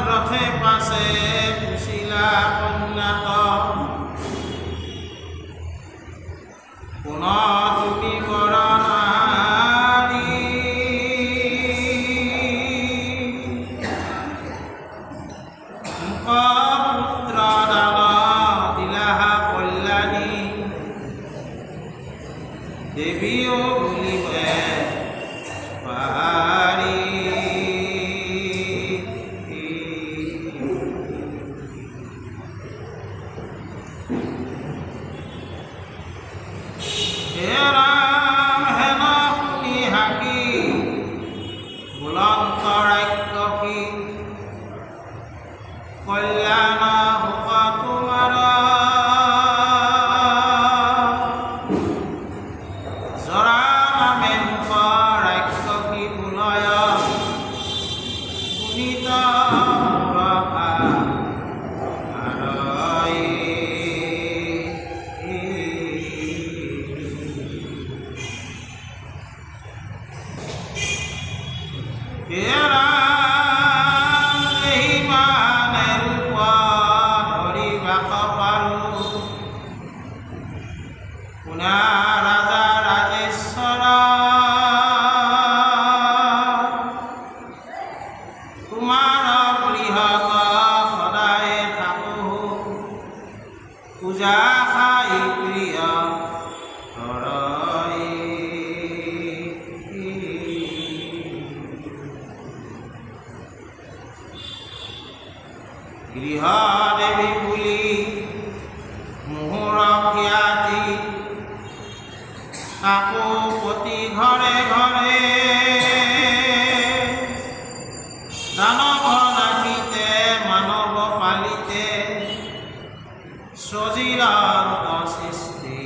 রথে পাশে পুষিলা কন্যাত পুনঃ তুমি বরণারি পুত্র দান দিলাহা কল্যাণী দেবীও বলিবে পাহাড়ি হে রাম হেন শুনি হাকি বুলন্ত ৰাক্ষসী কল্যাণ হোক তোমাৰ জৰা নামে হোক ৰাক্ষসী বুলয় পুনিত হে ৰাম এই মানে ৰূপ ধৰিবাক পাৰো পুনা ৰাজা ৰাজেশ্বৰ তোমাৰ গৃহত সদায় থাকো পূজা খাই প্ৰিয় গৃহ দেৱী বুলি মোহৰ খ্যাতি তাকো প্ৰতি ঘৰে ঘৰে দানৱ নাহিতে মানৱ পালিতে সজিল সৃষ্টি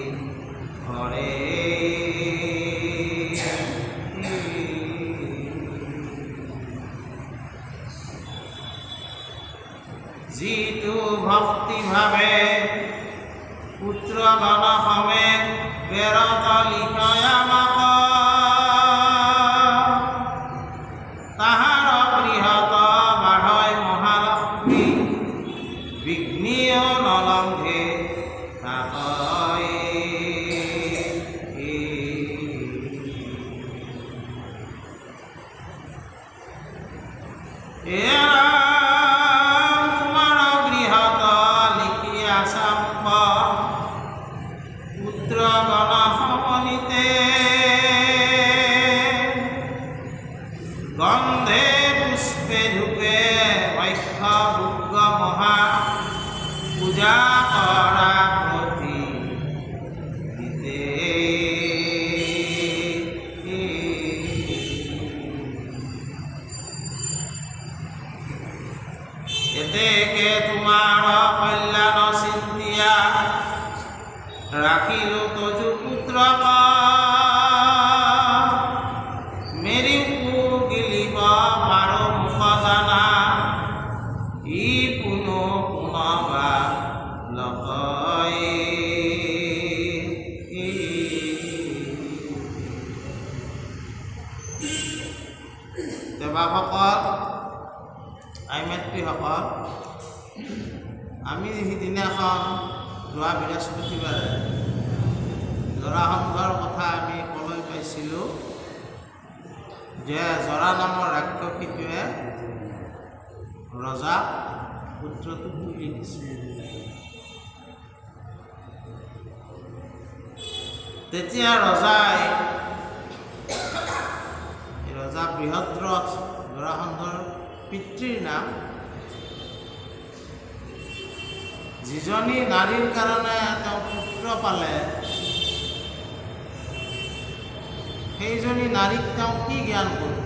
ঘৰে যিটো ভক্তি ভাবে পুত্ৰ গণ সমেত বেৰত লিখয় আমাক তাহাৰ গৃহত বাঢ়য় মহালক্ষ্মী বিঘ্নিও নলংঘে তাকয় পুত্ৰ গণ সমনিতে গন্ধে পুষ্পে ধূপে বৈক্ষ ভোগ মহা পূজা কৰা প্ৰতি দিতে এতেকে তোমাৰ কল্যাণ চিন্তিয়া ৰাখিলো তজু পুত্ৰ মেৰি গিলিব পাৰো মুখ জানা ই পুনো পুনবা লকয় দেৱাসকল আইমাতৃসকল আমি সিদিনাখন যোৱা বৃহস্পতিবাৰে জৰাসন্ধৰ কথা আমি ক'বলৈ পাইছিলোঁ যে জৰা নামৰ ৰাক্ষসীটোৱে ৰজাক পুত্ৰটো তুলি দিছিল। তেতিয়া ৰজাই ৰজা বৃহদ্ৰথ জৰাসন্ধৰ পিতৃৰ নাম যিজনী নাৰীৰ কাৰণে তেওঁ পুত্ৰ পালে সেইজনী নাৰীক তেওঁ কি জ্ঞান কৰিব?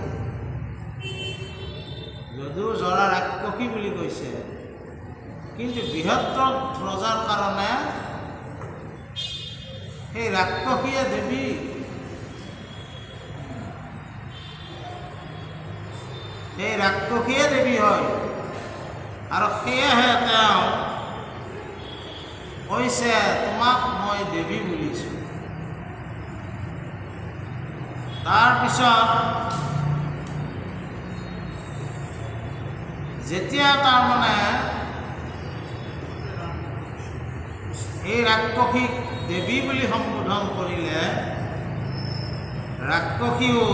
যদিও জৰা ৰাক্ষসী বুলি কৈছে, কিন্তু বৃহদ্ৰথ ৰজাৰ কাৰণে সেই ৰাক্ষসীয়ে দেৱী এই ৰাক্ষসীয়ে দেৱী হয়। আৰু সেয়েহে তেওঁ কৈছে তোমাক মই দেৱী বুলিছোঁ। তাৰপিছত যেতিয়া তাৰমানে এই ৰাক্ষসীক দেৱী বুলি সম্বোধন কৰিলে, ৰাক্ষসীও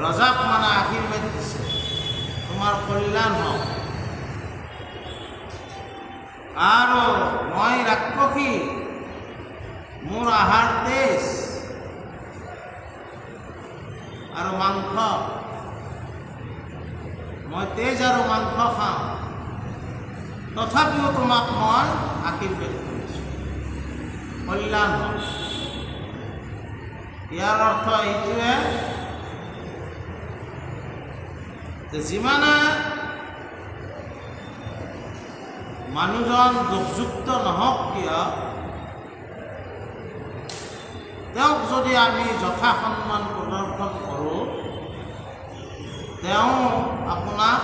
ৰজাক মানে আশীৰ্বাদ দিছে, তোমাৰ কল্যাণ হওক। আৰু মই ৰাক্ষসী, মোৰ আহাৰ তেজ আৰু মাংস, মই তেজ আৰু মাংস খাওঁ, তথাপিও তোমাক মই আশীৰ্বাদ কৰিছোঁ, কল্যাণ হওক। ইয়াৰ অৰ্থ এইটোৱে যে যিমানে মানুহজন দুখযুক্ত নহওক কিয়, তেওঁক যদি আমি যথা সন্মান প্ৰদৰ্শন কৰোঁ, তেওঁ আপোনাক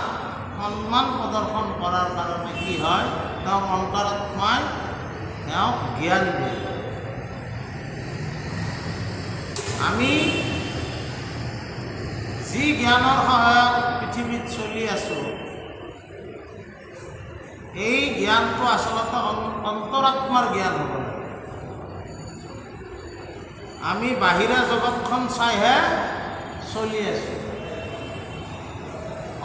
সন্মান প্ৰদৰ্শন কৰাৰ কাৰণে কি হয়, তেওঁৰ অন্তৰাত্মাই তেওঁক জ্ঞান দিয়ে। আমি যি জ্ঞানৰ সহায়ত পৃথিৱীত চলি আছোঁ, এই জ্ঞানটো আচলতে অন্তৰাত্মাৰ জ্ঞান হ'ব লাগে। আমি বাহিৰা জগতখন চাইহে চলি আছোঁ।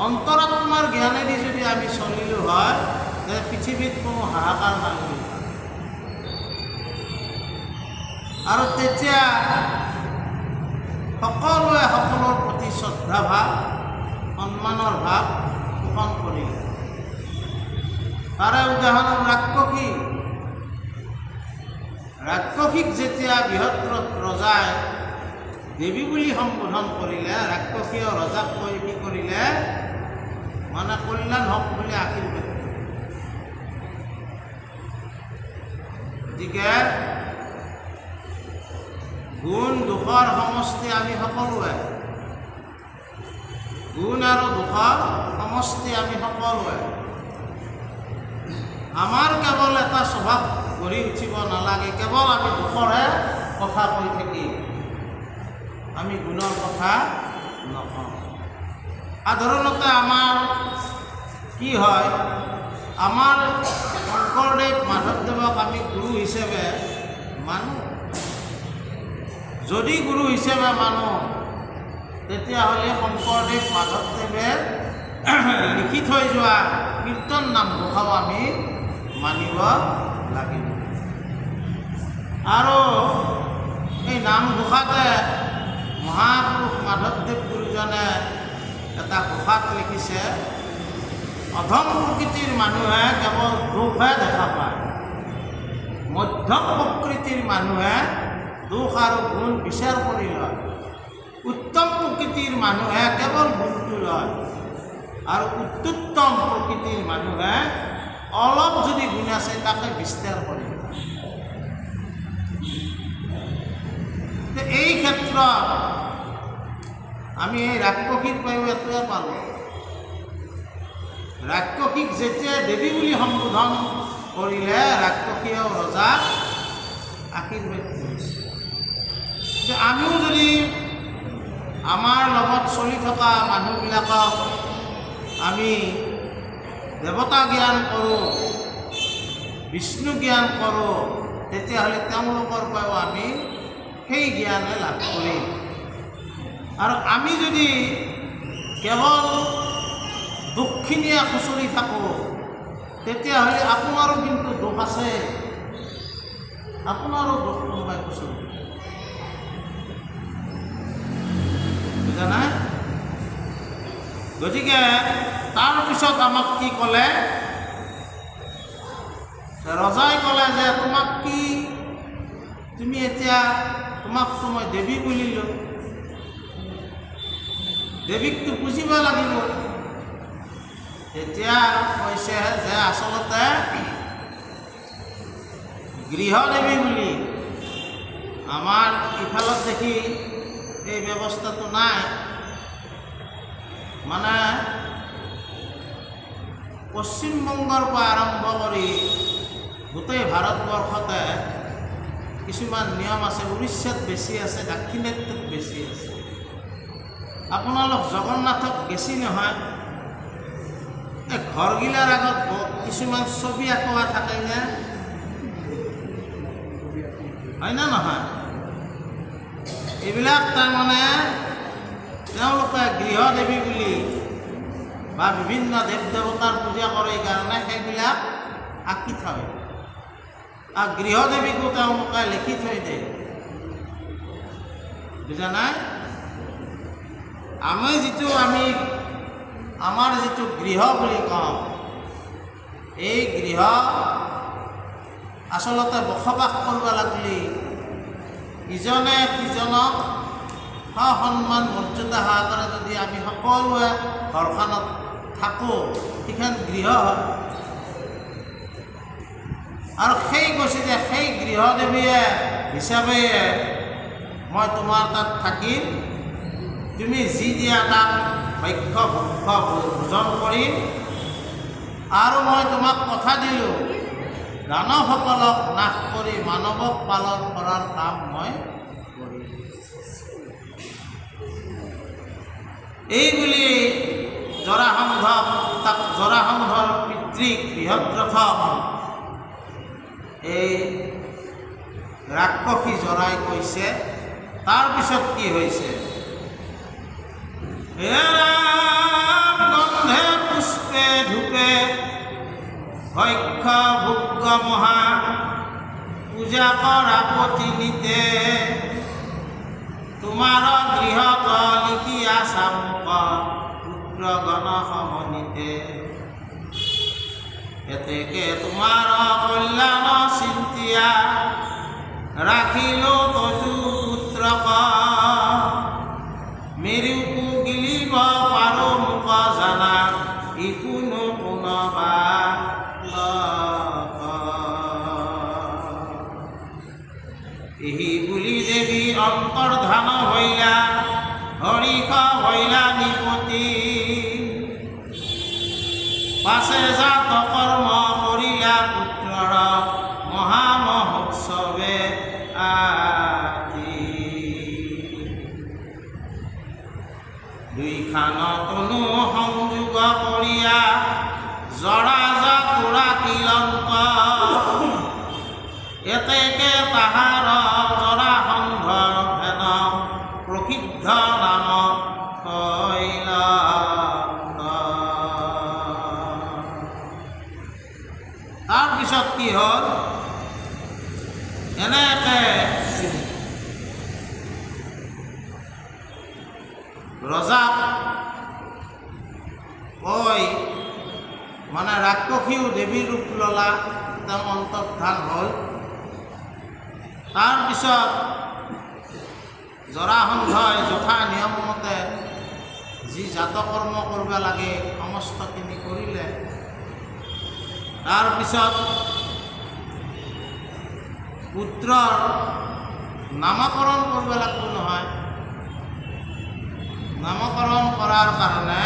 অন্তৰাত্মাৰ জ্ঞানেদি যদি আমি চলিলোঁ হয়, যে পৃথিৱীত কোনো হাহাকাৰ নালাগে। আৰু তেতিয়া সকলোৱে সকলোৰ প্ৰতি শ্ৰদ্ধা ভাৱ, সন্মানৰ ভাৱ পোষণ কৰিলে। তাৰে উদাহৰণ ৰাক্ষসী। ৰাক্ষসীক যেতিয়া বৃহৎ ৰজাই দেৱী বুলি সম্বোধন কৰিলে, ৰাক্ষসীয়ে ৰজাক কৈ কি কৰিলে, মানে কল্যাণ হওক বুলি আশীৰ্বাদ কৰিলে। গতিকে গুণ দুখৰ সমষ্টি আমি সকলোৱে, গুণ আৰু দুখৰ সমষ্টি আমি সকলোৱে। আমাৰ কেৱল এটা স্বভাৱ গঢ়ি উঠিব নালাগে, কেৱল আমি দুখৰহে কথা কৈ থাকিম, আমি গুণৰ কথা নকওঁ। সাধাৰণতে আমাৰ কি হয়, আমাৰ শংকৰদেৱ মাধৱদেৱক আমি গুৰু হিচাপে মানো। যদি গুৰু হিচাপে মানো, তেতিয়াহ'লে শংকৰদেৱ মাধৱদেৱে লিখি থৈ যোৱা কীৰ্তন নামঘোষাও আমি মানিব লাগিব। আৰু এই নামঘোষাতে মহাপুৰুষ মাধৱদেৱ গুৰুজনে এটা ঘোষাত লিখিছে, অধম প্ৰকৃতিৰ মানুহে কেৱল দুখহে দেখা পায়, মধ্যম প্ৰকৃতিৰ মানুহে দুখ আৰু গুণ বিচাৰ কৰি লয়, উত্তম প্ৰকৃতিৰ মানুহে কেৱল গুণটো লয়, আৰু উত্তম প্ৰকৃতিৰ মানুহে অলপ যদি গুণ আছে তাকে বিস্তাৰ কৰে। এই ক্ষেত্ৰত আমি এই ৰাক্ষসীৰ পৰাও এইটোৱে পালোঁ। ৰাক্ষসীক যেতিয়া দেৱী বুলি সম্বোধন কৰিলে, ৰাক্ষসীয়েও ৰজাক আশীৰ্বাদ কৰিছে। আমিও যদি আমাৰ লগত চলি থকা মানুহবিলাকক আমি দেৱতা জ্ঞান কৰোঁ, বিষ্ণু জ্ঞান কৰোঁ, তেতিয়াহ'লে তেওঁলোকৰ পৰাও আমি সেই জ্ঞানে লাভ কৰিম। আৰু আমি যদি কেৱল দুখখিনিয়ে খুচৰি থাকোঁ, তেতিয়াহ'লে আপোনাৰো কিন্তু দুখ আছে, আপোনাৰো দুখ কোনোবাই খুচৰি বুজা নাই। গতিকে তাৰপিছত আমাক কি ক'লে, ৰজাই ক'লে যে তোমাক কি, তুমি এতিয়া তোমাকতো মই দেৱী বুলিলোঁ, দেৱীকতো বুজিব লাগিব। তেতিয়া কৈছে যে আচলতে গৃহদেৱী বুলি আমাৰ ইফালত দেখি এই ব্যৱস্থাটো নাই, মানে পশ্চিমবংগৰ পৰা আৰম্ভ কৰি গোটেই ভাৰতবৰ্ষতে কিছুমান নিয়ম আছে। উৰিষ্যাত বেছি আছে, দাক্ষিণাত্যত বেছি আছে। আপোনালোক জগন্নাথক বেছি নহয়, এই ঘৰগিলাৰ আগত কিছুমান ছবি আঁকোৱা থাকে নে, হয় না নহয়? এইবিলাক তাৰমানে তেওঁলোকে গৃহদেৱী বুলি বা বিভিন্ন দেৱ দেৱতাৰ পূজা কৰে কাৰণে সেইবিলাক আঁকি থয়, আৰু গৃহদেৱীকো তেওঁলোকে লিখি থৈ দিয়ে। বুজা নাই? আমি আমাৰ যিটো গৃহ বুলি কওঁ, এই গৃহ আচলতে বসবাস কৰিব লাগিলে ইজনে সিজনক সন্মান মৰ্যাদা সহকাৰে যদি আমি সকলোৱে ঘৰখনত থাকোঁ, সেইখন গৃহ হয়। আৰু সেই কৈছে যে সেই গৃহদেৱীয়ে হিচাপে মই তোমাৰ তাত থাকিম, তুমি যি দিয়া তাক ভক্ষ্য ভক্ষ ভোজন কৰিম, আৰু মই তোমাক কথা দিলোঁ দানৱসকলক নাশ কৰি মানৱক পালন কৰাৰ কাম মই কৰিম। এইবুলি জৰাসন্ধৰ পিতৃক বৃহদ্ৰথক এই ৰাক্ষসী জৰাই কৈছে। তাৰপিছত কি হৈছে? গন্ধে পুষ্পে ধূপে ভক্ষ ভোগ্য মহা পূজা কৰা পতিনিতে তোমাৰ গৃহত লিখিয়া চামুক পুত্ৰগণ সমনিতে এতেকে তোমাৰ কল্যাণ চিন্তিয়া ৰাখিলো তজু পুত্ৰক মেৰুকো গিলিব পাৰো মুখ জানা ইকুনো কোনোবা এই বুলি দেৱী অন্তৰ্ধান হইলা হৰিষ হইলা নিপতি পাছে জাত কৰ্ম কৰিলা পুত্ৰৰ মহামহোৎসৱে আদি দুইখান তনু সংযোগ কৰিয়া জৰা জাতুৰা কিলংক এতেকে তাহাৰ জৰাসন্ধৰ হেন প্ৰসিদ্ধ নাম কৈলা। তাৰপিছত কি হ'ল? এনেকে ৰজাক কৈ মানে ৰাক্ষসীও দেৱীৰ ৰূপ ল'লা, তেওঁ অন্তৰ্ধান হ'ল। তাৰপিছত জৰাসন্ধই যথা নিয়মমতে যি জাতকৰ্ম কৰিব লাগে সমস্তখিনি কৰিলে। তাৰপিছত পুত্ৰৰ নামকৰণ কৰিব লাগিব নহয়। নামকৰণ কৰাৰ কাৰণে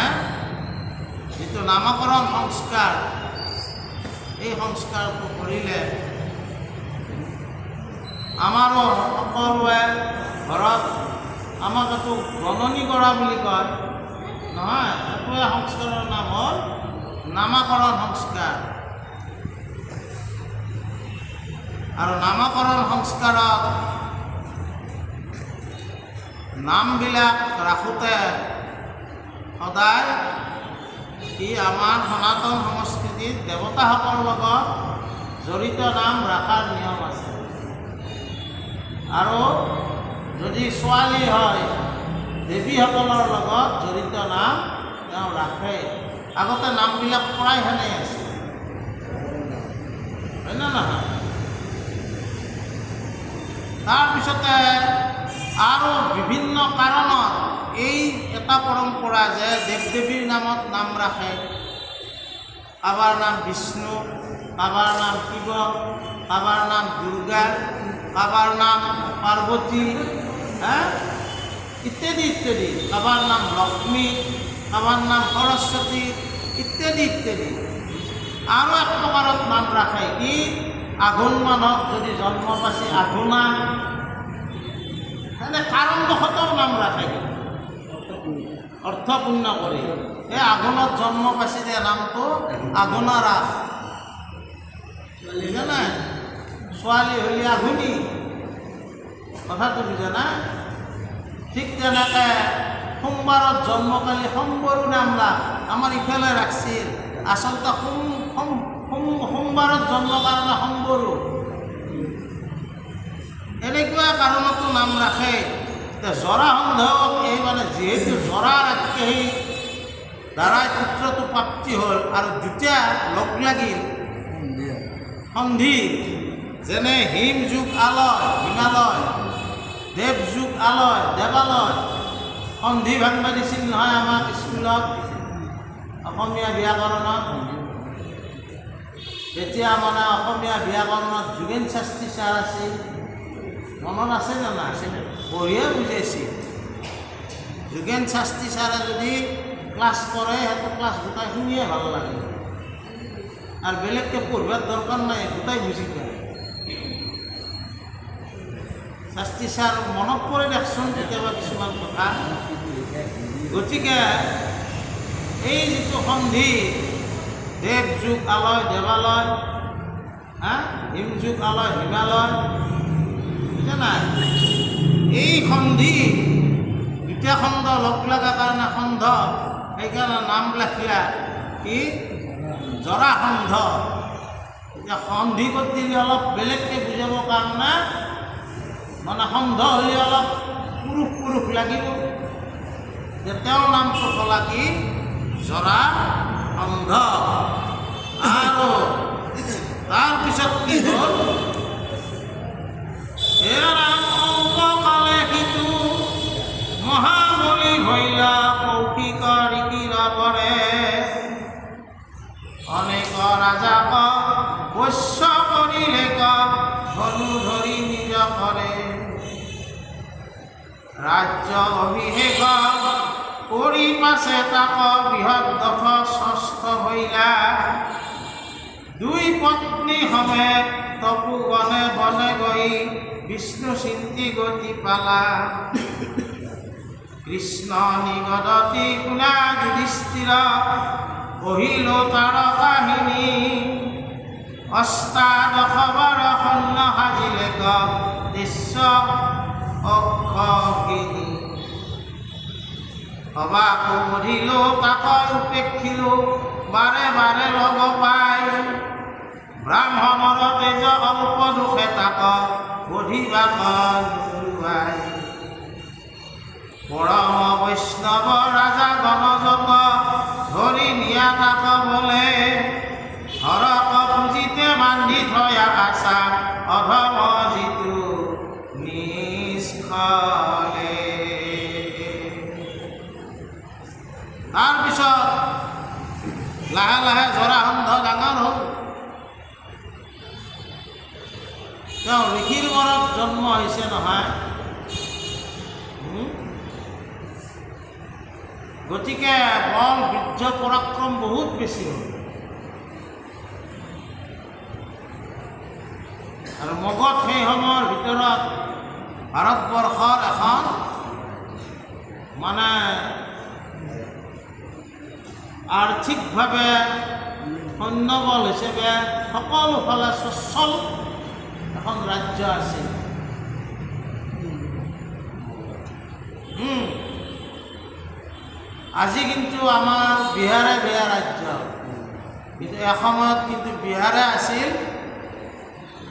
যিটো নামকৰণ সংস্কাৰ, এই সংস্কাৰটো কৰিলে আমাৰো সকলোৱে ঘৰত আমাক এইটো গণনি কৰা বুলি কয় নহয়, এইটোৱে সংস্কাৰৰ নাম হ'ল নামকৰণ সংস্কাৰ। আৰু নামকৰণ সংস্কাৰত নামবিলাক ৰাখোঁতে সদায় ই আমাৰ সনাতন সংস্কৃতিত দেৱতাসকলৰ লগত জড়িত নাম ৰখাৰ নিয়ম আছে। আৰু যদি ছোৱালী হয় দেৱীসকলৰ লগত জড়িত নাম তেওঁ ৰাখে। আগতে নামবিলাক প্ৰায় সেনে আছে, হয় না নহয়? তাৰপিছতে আৰু বিভিন্ন কাৰণত এই এটা পৰম্পৰা যে দেৱ দেৱীৰ নামত নাম ৰাখে। কাৰোবাৰ নাম বিষ্ণু, কাৰোবাৰ নাম শিৱ, কাৰোবাৰ নাম দুৰ্গা, কাৰোবাৰ নাম পাৰ্বতী, ইত্যাদি ইত্যাদি। কাৰোবাৰ নাম লক্ষ্মী, কাৰোবাৰ নাম সৰস্বতী ইত্যাদি ইত্যাদি। আৰু এক প্ৰকাৰত নাম ৰাখে কি আঘোণ মানত যদি জন্ম পাইছে আঘোণা, এনে কাৰণবশতও নাম ৰাখে অৰ্থপূৰ্ণ কৰি। এই আঘোণত জন্ম পাইছে যে নামটো আঘোণা ৰাস, বুজা নাই? ছোৱালী হ'লে আঘোণী, কথাটো বুজা নাই? ঠিক তেনেকৈ সোমবাৰত জন্ম পালে সম্বৰু নাম ৰাখ, আমাৰ ইফালে ৰাখছিল। আচলতে সোমবাৰত জন্ম কাৰণে সম্বৰু, এনেকুৱা কাৰণতো নাম ৰাখে। জৰাসন্ধক এই মানে যিহেতু জৰাৰ সেই দ্বাৰাই পুত্ৰটো প্ৰাপ্তি হ'ল আৰু দুটা লগ লাগিল সন্ধি, যেনে হিম যুগ আলয় হিমালয়, দেৱ যুগ আলয় দেৱালয়, সন্ধি ভাঙবা দিছিল নহয় আমাক স্কুলত অসমীয়া ব্যাকৰণত। যেতিয়া মানে অসমীয়া ব্যাকৰণত যোগেন শাস্ত্ৰী ছাৰ আছিল, মনত আছে নে নাই? বঢ়িয়া বুজাইছিল। যোগেন শাস্ত্ৰী ছাৰে যদি ক্লাছ কৰে সেইটো ক্লাছ গোটাই শুনিয়ে ভাল লাগে, আৰু বেলেগকৈ পঢ়িবৰ দৰকাৰ নাই, গোটাই বুজি পায়। শাস্ত্ৰী ছাৰ মনত পৰে দেখোন কেতিয়াবা কিছুমান কথা। গতিকে এই যিটো সন্ধি দেৱ যুগ আলয় দেৱালয়, হিম যুগ আলয় হিমালয়, বুজা নাই? এই সন্ধি দুটা খণ্ড লগ লগা কাৰণে খণ্ড, সেইকাৰণে নাম লেখিলা কি জৰাসন্ধ। এতিয়া সন্ধি কৰি অলপ বেলেগকৈ বুজাবৰ কাৰণে মানে সন্ধ হ'লে অলপ পুৰুষ লাগিব, যে তেওঁৰ নামটো ক'লা কি জৰাসন্ধ। আৰু তাৰপিছত কি হ'ল, হে ৰাম অংককালে সিটো মহাবলী ভৈলা কৌশিক ঋকিৰা পৰে, অনেক ৰাজাক বৈশ্য কৰিলে ধনু ধৰি নিজ কৰে, ৰাজ্য অভিষেক কৰি পাছে তাক বৃহৎ দশ ষষ্ঠ হইলা, দুই পত্নী সমেত তপু গণে বনে গৈ বিষ্ণু চিন্তি গতি পালা, কৃষ্ণ নিগদতি কুলা যুধিষ্ঠিৰ কহিল তাৰ কাহিনী, অষ্টাদশ বাৰ সন্ন সাজিলে দৃশ্য অক্ষিনী, অবাকো বধিলো তাক উপেক্ষিলো বাৰে বাৰে লগ পাই, ব্ৰাহ্মণৰ তেজ অল্প দুখে তাক বধিবাক জুৱাই, পৰম বৈষ্ণৱ ৰাজা গণযত ধৰি নিয়া তাক বোলে, হৰক পুজিতে বান্ধি থয়া আশা অধম যিটো নিষ্ফলে। তাৰপিছত লাহে লাহে জৰাসন্ধ ডাঙৰ হ'ল। তেওঁ ঋষিৰ ঘৰত জন্ম হৈছে নহয়, গতিকে বল বীৰ্য পৰাক্ৰম বহুত বেছি হ'ল। আৰু মগধ সেই সময়ৰ ভিতৰত ভাৰতবৰ্ষৰ এখন মানে আৰ্থিকভাৱে সৈন্যবল হিচাপে সকলোফালে সচ্ছল এখন ৰাজ্য আছিল। আজি কিন্তু আমাৰ বিহাৰে বেয়া ৰাজ্য, কিন্তু এসময়ত কিন্তু বিহাৰে আছিল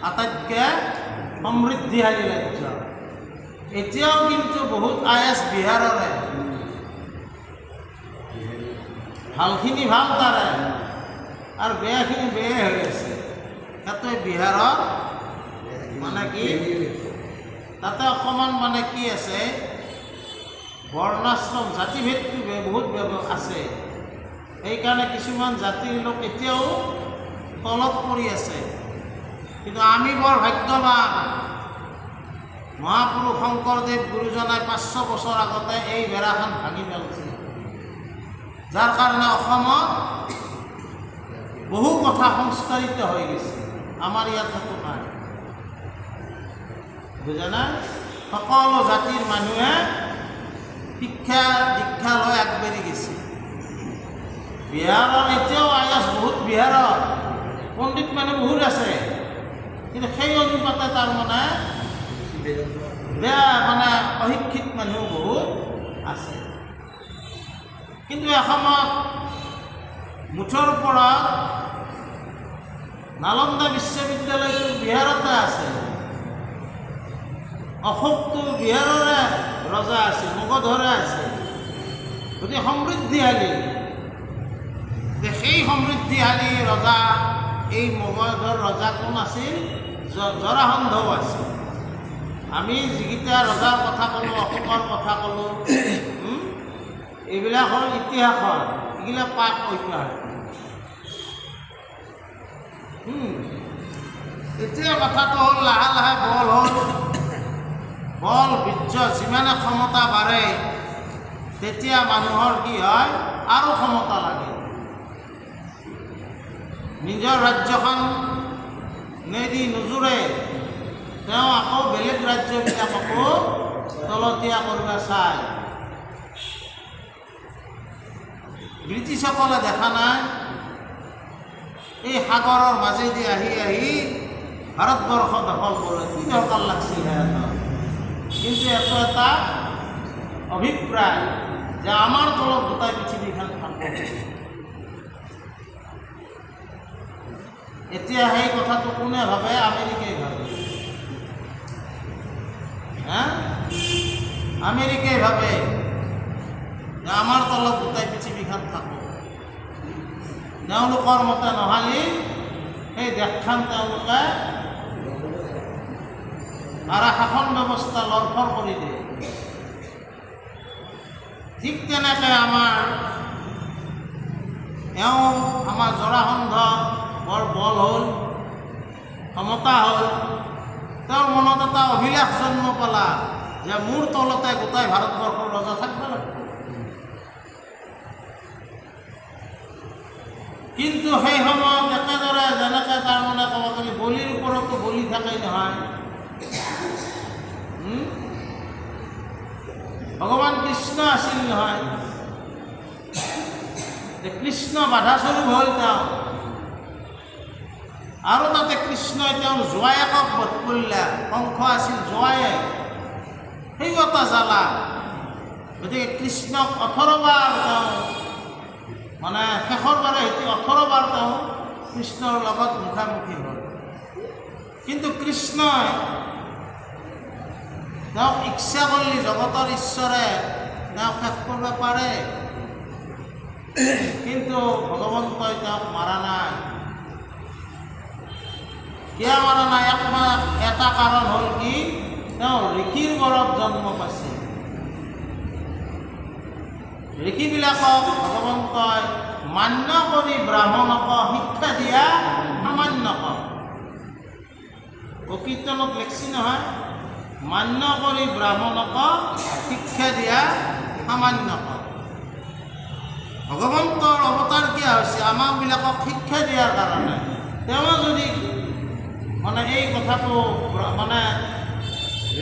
আটাইতকৈ সমৃদ্ধিশালী ৰাজ্য। এতিয়াও কিন্তু বহুত আয়াস বিহাৰৰে, ভালখিনি ভাল তাৰে আৰু বেয়াখিনি বেয়াই হৈ আছে। তাতে বিহাৰত মানে কি তাতে অকণমান মানে কি আছে, বৰ্ণাশ্ৰম জাতিভেদটো বহুত আছে। সেইকাৰণে কিছুমান জাতিৰ লোক এতিয়াও তলত পৰি আছে। কিন্তু আমি বৰ ভাগ্যৱান, মহাপুৰুষ শংকৰদেৱ গুৰুজনাই 500 বছৰ আগতে এই বেৰাখন ভাঙি পেলাইছিল। যাৰ কাৰণে অসমত বহু কথা সংস্কাৰিত হৈ গৈছে, আমাৰ ইয়াত সেইটো নাই। বুজা নাই? সকলো জাতিৰ মানুহে শিক্ষা দীক্ষা লৈ আগবাঢ়ি গৈছে। বিহাৰৰ এতিয়াও আয়াস বহুত, বিহাৰত পণ্ডিত মানুহ বহুত আছে, কিন্তু সেই অনুপাতে তাৰমানে বেয়া অশিক্ষিত মানুহ বহুত আছে। কিন্তু এসময়ত মুঠৰ ওপৰত নালন্দা বিশ্ববিদ্যালয়টো বিহাৰতে আছে। অশোকটো বিহাৰৰে ৰজা আছিল, মগধৰে আছিল, গতিকে সমৃদ্ধিশালী। সেই সমৃদ্ধিশালী ৰজা, এই মগধৰ ৰজা কোন আছিল? জৰাসন্ধও আছিল। আমি যিকেইটা ৰজাৰ কথা ক'লোঁ, অশোকৰ কথা ক'লোঁ, এইবিলাক হ'ল ইতিহাসৰ, এইবিলাক পাক ঐতিহাসিক। এতিয়া কথাটো হ'ল লাহে লাহে বল বীৰ্য যিমানে ক্ষমতা বাঢ়ে, তেতিয়া মানুহৰ কি হয়? আৰু ক্ষমতা লাগে। নিজৰ ৰাজ্যখন নেদি নোজোৰে, তেওঁ আকৌ বেলেগ ৰাজ্যবিলাককো তলতীয়া কৰিব চায়। ব্ৰিটিছসকলে দেখা নাই এই সাগৰৰ মাজেদি আহি আহি ভাৰতবৰ্ষ দখল কৰে, কি দৰকাৰ লাগছিল সিহঁতৰ? কিন্তু এইটো এটা অভিপ্ৰায় যে আমাৰ তলত গোটাই পৃথিৱীখন থাকক। এতিয়া সেই কথাটো কোনে ভাবে? আমেৰিকাই ভাবে। আমেৰিকাই ভাবে যে আমাৰ তলত গোটাই পৃথিৱীখন থাকক। তেওঁলোকৰ মতে নহ'লে সেই দেশখন তেওঁলোকে আৰু শাসন ব্যৱস্থা লৰফৰ কৰি দিয়ে। ঠিক তেনেকৈ আমাৰ জৰাসন্ধ বৰ বল হ'ল, ক্ষমতা হ'ল, তেওঁৰ মনত এটা অভিলাষ জন্ম পালা যে মোৰ তলতে গোটাই ভাৰতবৰ্ষৰ ৰজা থাকিব লাগিব। কিন্তু সেই সময়ত একেদৰে যেনেকৈ তাৰমানে ক'ব পাৰি বলিৰ ওপৰতো বলি থাকেই নহয়। ভগৱান কৃষ্ণ আছিল নহয়, কৃষ্ণ বাধাস্বৰূপ হ'ল তেওঁ, আৰু তাতে কৃষ্ণই তেওঁৰ জোৱায়েকক বধ কৰিলে। কংস আছিল জোৱায়েক, সেইও এটা জ্বালা। গতিকে কৃষ্ণক 18 বাৰ তেওঁ শেষৰ বাৰে 18 বাৰ তেওঁ কৃষ্ণৰ লগত মুখামুখি হ'ল। কিন্তু কৃষ্ণই তেওঁক ইচ্ছা কৰিলে জগতৰ ঈশ্বৰে তেওঁক শেষ কৰিব পাৰে, কিন্তু ভগৱন্তই তেওঁক মাৰা নাই। কিয় মাৰা নাই? এটা কাৰণ হ'ল কি, তেওঁ ঋষিৰ ঘৰত জন্ম পাইছে। ঋষিবিলাকক ভগৱন্তই মান্য কৰি ব্ৰাহ্মণক শিক্ষা দিয়া সামান্য কম। কীৰ্তনত লেখছি নহয়, মান্য কৰি ব্ৰাহ্মণক শিক্ষা দিয়া সামান্য কম। ভগৱন্তৰ অৱতাৰ কিয় হৈছে? আমাকবিলাকক শিক্ষা দিয়াৰ কাৰণে। তেওঁ যদি এই কথাটো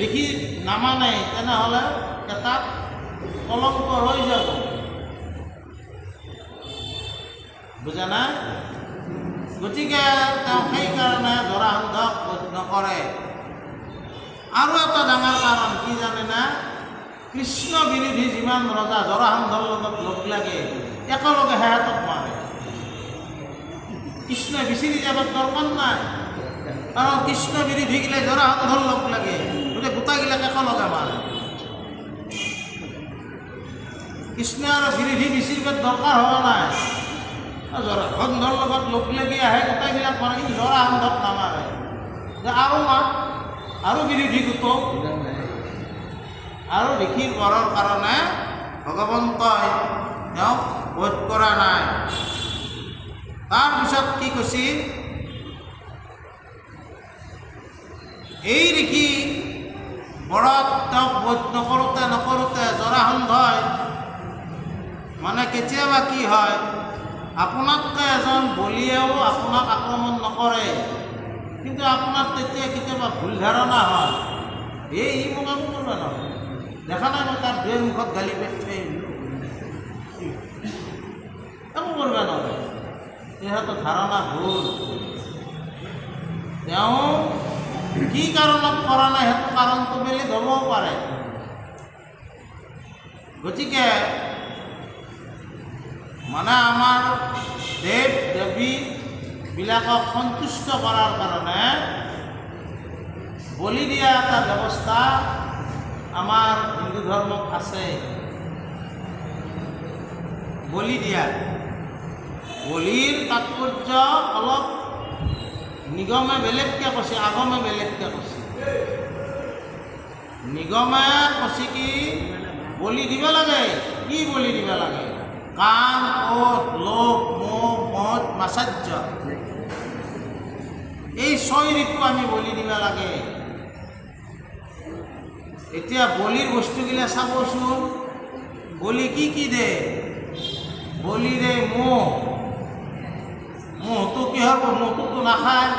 ঋষি নামানে, তেনেহ'লে এটা কলংক হৈ যাব। বুজা নাই? গতিকে তেওঁ সেইকাৰণে জৰাসন্ধক বধ নকৰে। আৰু এটা ডাঙৰ কাৰণ কি জানে না? কৃষ্ণ বিৰোধী যিমান ৰজা জৰাসন্ধৰ লগত লগ লাগে, একেলগে সিহঁতক মাৰে। কৃষ্ণই বিচাৰি যাবৰ দৰকাৰ নাই, কাৰণ কৃষ্ণ বিৰোধী গিলে জৰাসন্ধৰ লগ লাগে, গতিকে গোটাইগিলাক একেলগে মাৰে। কৃষ্ণ আৰু বিৰোধী বিচাৰিবৰ দৰকাৰ হোৱা নাই, জৰাসন্ধৰ লগত লগ লাগি আহে, গোটাইগিলাক মাৰে। কিন্তু জৰাসন্ধক নামাৰে, যে আৰু মাৰ আৰু বিৰোধী গোটো। আৰু ঋষিৰ ঘৰৰ কাৰণে ভগৱন্তই তেওঁক বধ কৰা নাই। তাৰপিছত কি কৈছিল? এই ঋষি বৰত তেওঁক বধ নকৰোঁতে জৰাসন্ধই মানে কেতিয়াবা কি হয়, আপোনাতকৈ এজন বলিয়েও আপোনাক আক্ৰমণ নকৰে, কিন্তু আপোনাৰ তেতিয়া কেতিয়াবা ভুল ধাৰণা হয়, ই মোক একো কৰিব নহয়, দেখা নাই মই তাৰ দুই মুখত গালি পেলাই একো কৰিব নহয়, সিহঁতৰ ধাৰণা ভুল। তেওঁ কি কাৰণত কৰা নাই সেইটো কাৰণটো বেলেগ হ'বও পাৰে। গতিকে মানে আমাৰ দেৱ দেৱীবিলাকক সন্তুষ্ট কৰাৰ কাৰণে বলি দিয়া এটা ব্যৱস্থা আমাৰ হিন্দু ধৰ্মত আছে। বলি দিয়া, বলিৰ তাৎপৰ্য অলপ নিগমে বেলেগকৈ কৈছে, আগমে বেলেগকৈ কৈছে। নিগমে কৈছে কি বলি দিব লাগে, কি বলি দিব লাগে? কাম, ক্ৰোধ, লোভ, মোহ, মদ, মাৎসৰ্য, এই 6 ঋতু আমি বলি দিব লাগে। এতিয়া বলিৰ বস্তুগিলা চাবচোন, বলি কি কি দে? বলি দে মোহ। মোহটো কিহৰ? মোহটোতো নাখায়,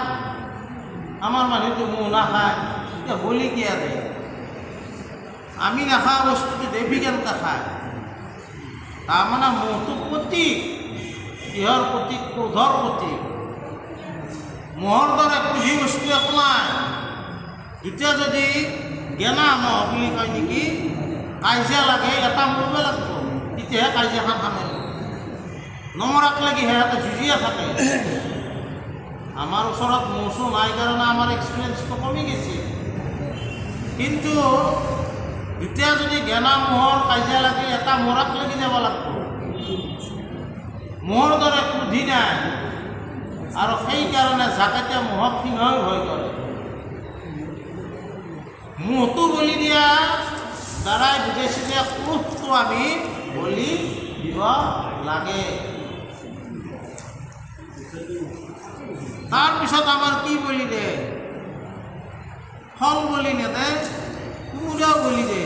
আমাৰ মানুহটো মোহ নাখায়, এতিয়া বলি কিয় দে? আমি নাখা বস্তুটো দেৱী কেনেকৈ খায়? তাৰমানে মোহটো প্ৰতীক, কিহৰ প্ৰতীক? ক্ৰোধৰ প্ৰতীক। মোহৰ দৰে ক্ৰোধী বস্তু একো নাই। এতিয়া যদি গেনা মহ বুলি কয় নেকি, কাজিয়া লাগে, এটা মৰিব লাগিব, তেতিয়াহে কাজিয়াখন সামৰিব, নমৰাক লাগি সিহঁতে যুঁজিয়ে থাকে। আমাৰ ওচৰত মহ চৌ নাই কাৰণে আমাৰ এক্সপিৰিয়েঞ্চটো কমি গৈছে, কিন্তু এতিয়া যদি গেনা মহৰ কাজিয়া লাগে, এটা মৰাক লাগি যাব লাগিব। মহৰ দৰে ক্ৰোধী নাই, আৰু সেইকাৰণে জাকেতে মহক সিংহই ভয় কৰে। মহটো বলি দিয়া দ্বাৰাই বুজাইছে যে ক্ৰোধটো আমি বলি দিব লাগে। তাৰপিছত আমাৰ কি বলি দে? ফল বলি নেদে, কোমোৰাও বলি দে।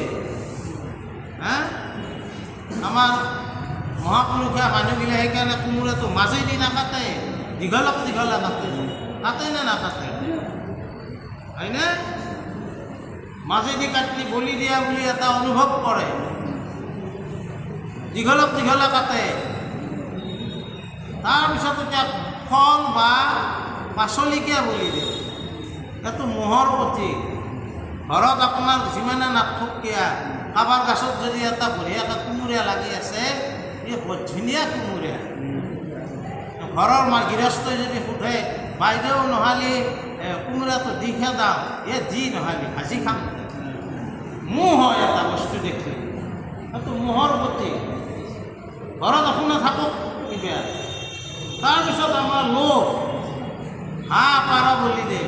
আমাৰ মহাপুৰুষীয়া মানুহবিলাক সেইকাৰণে কোমোৰাটো মাজেদি নাকাটে, দীঘলক দীঘলে কাটে। কাটে নে নাকাটে? হয়নে? মাজেদি কাটলি বলি দিয়া বুলি এটা অনুভৱ কৰে, দীঘলক দীঘলে কাটে। তাৰপিছত এতিয়া ফল বা পাচলিকে বলি দিয়ে, সেইটো মোহৰ প্ৰতীক। ঘৰত আপোনাৰ যিমানে নাথাকক কিয়া, কাৰোবাৰ গাছত যদি এটা বঢ়িয়াকৈ কোমোৰা লাগি আছে, এই বৰ ধুনীয়া কোমোৰা। ঘৰৰ গৃহস্থই যদি সোধে, বাইদেউ নহ'লে কোমোৰাটো দি খেদাওঁ, দি নহ'লে ভাজি খাম। মোহ হয় এটা বস্তু দেখি, সেইটো মোহৰ প্ৰতীক। ঘৰত আপোনাৰ থাকক কিবা। তাৰপিছত আমাৰ লোভ, হাঁহ পাৰ বলি দে।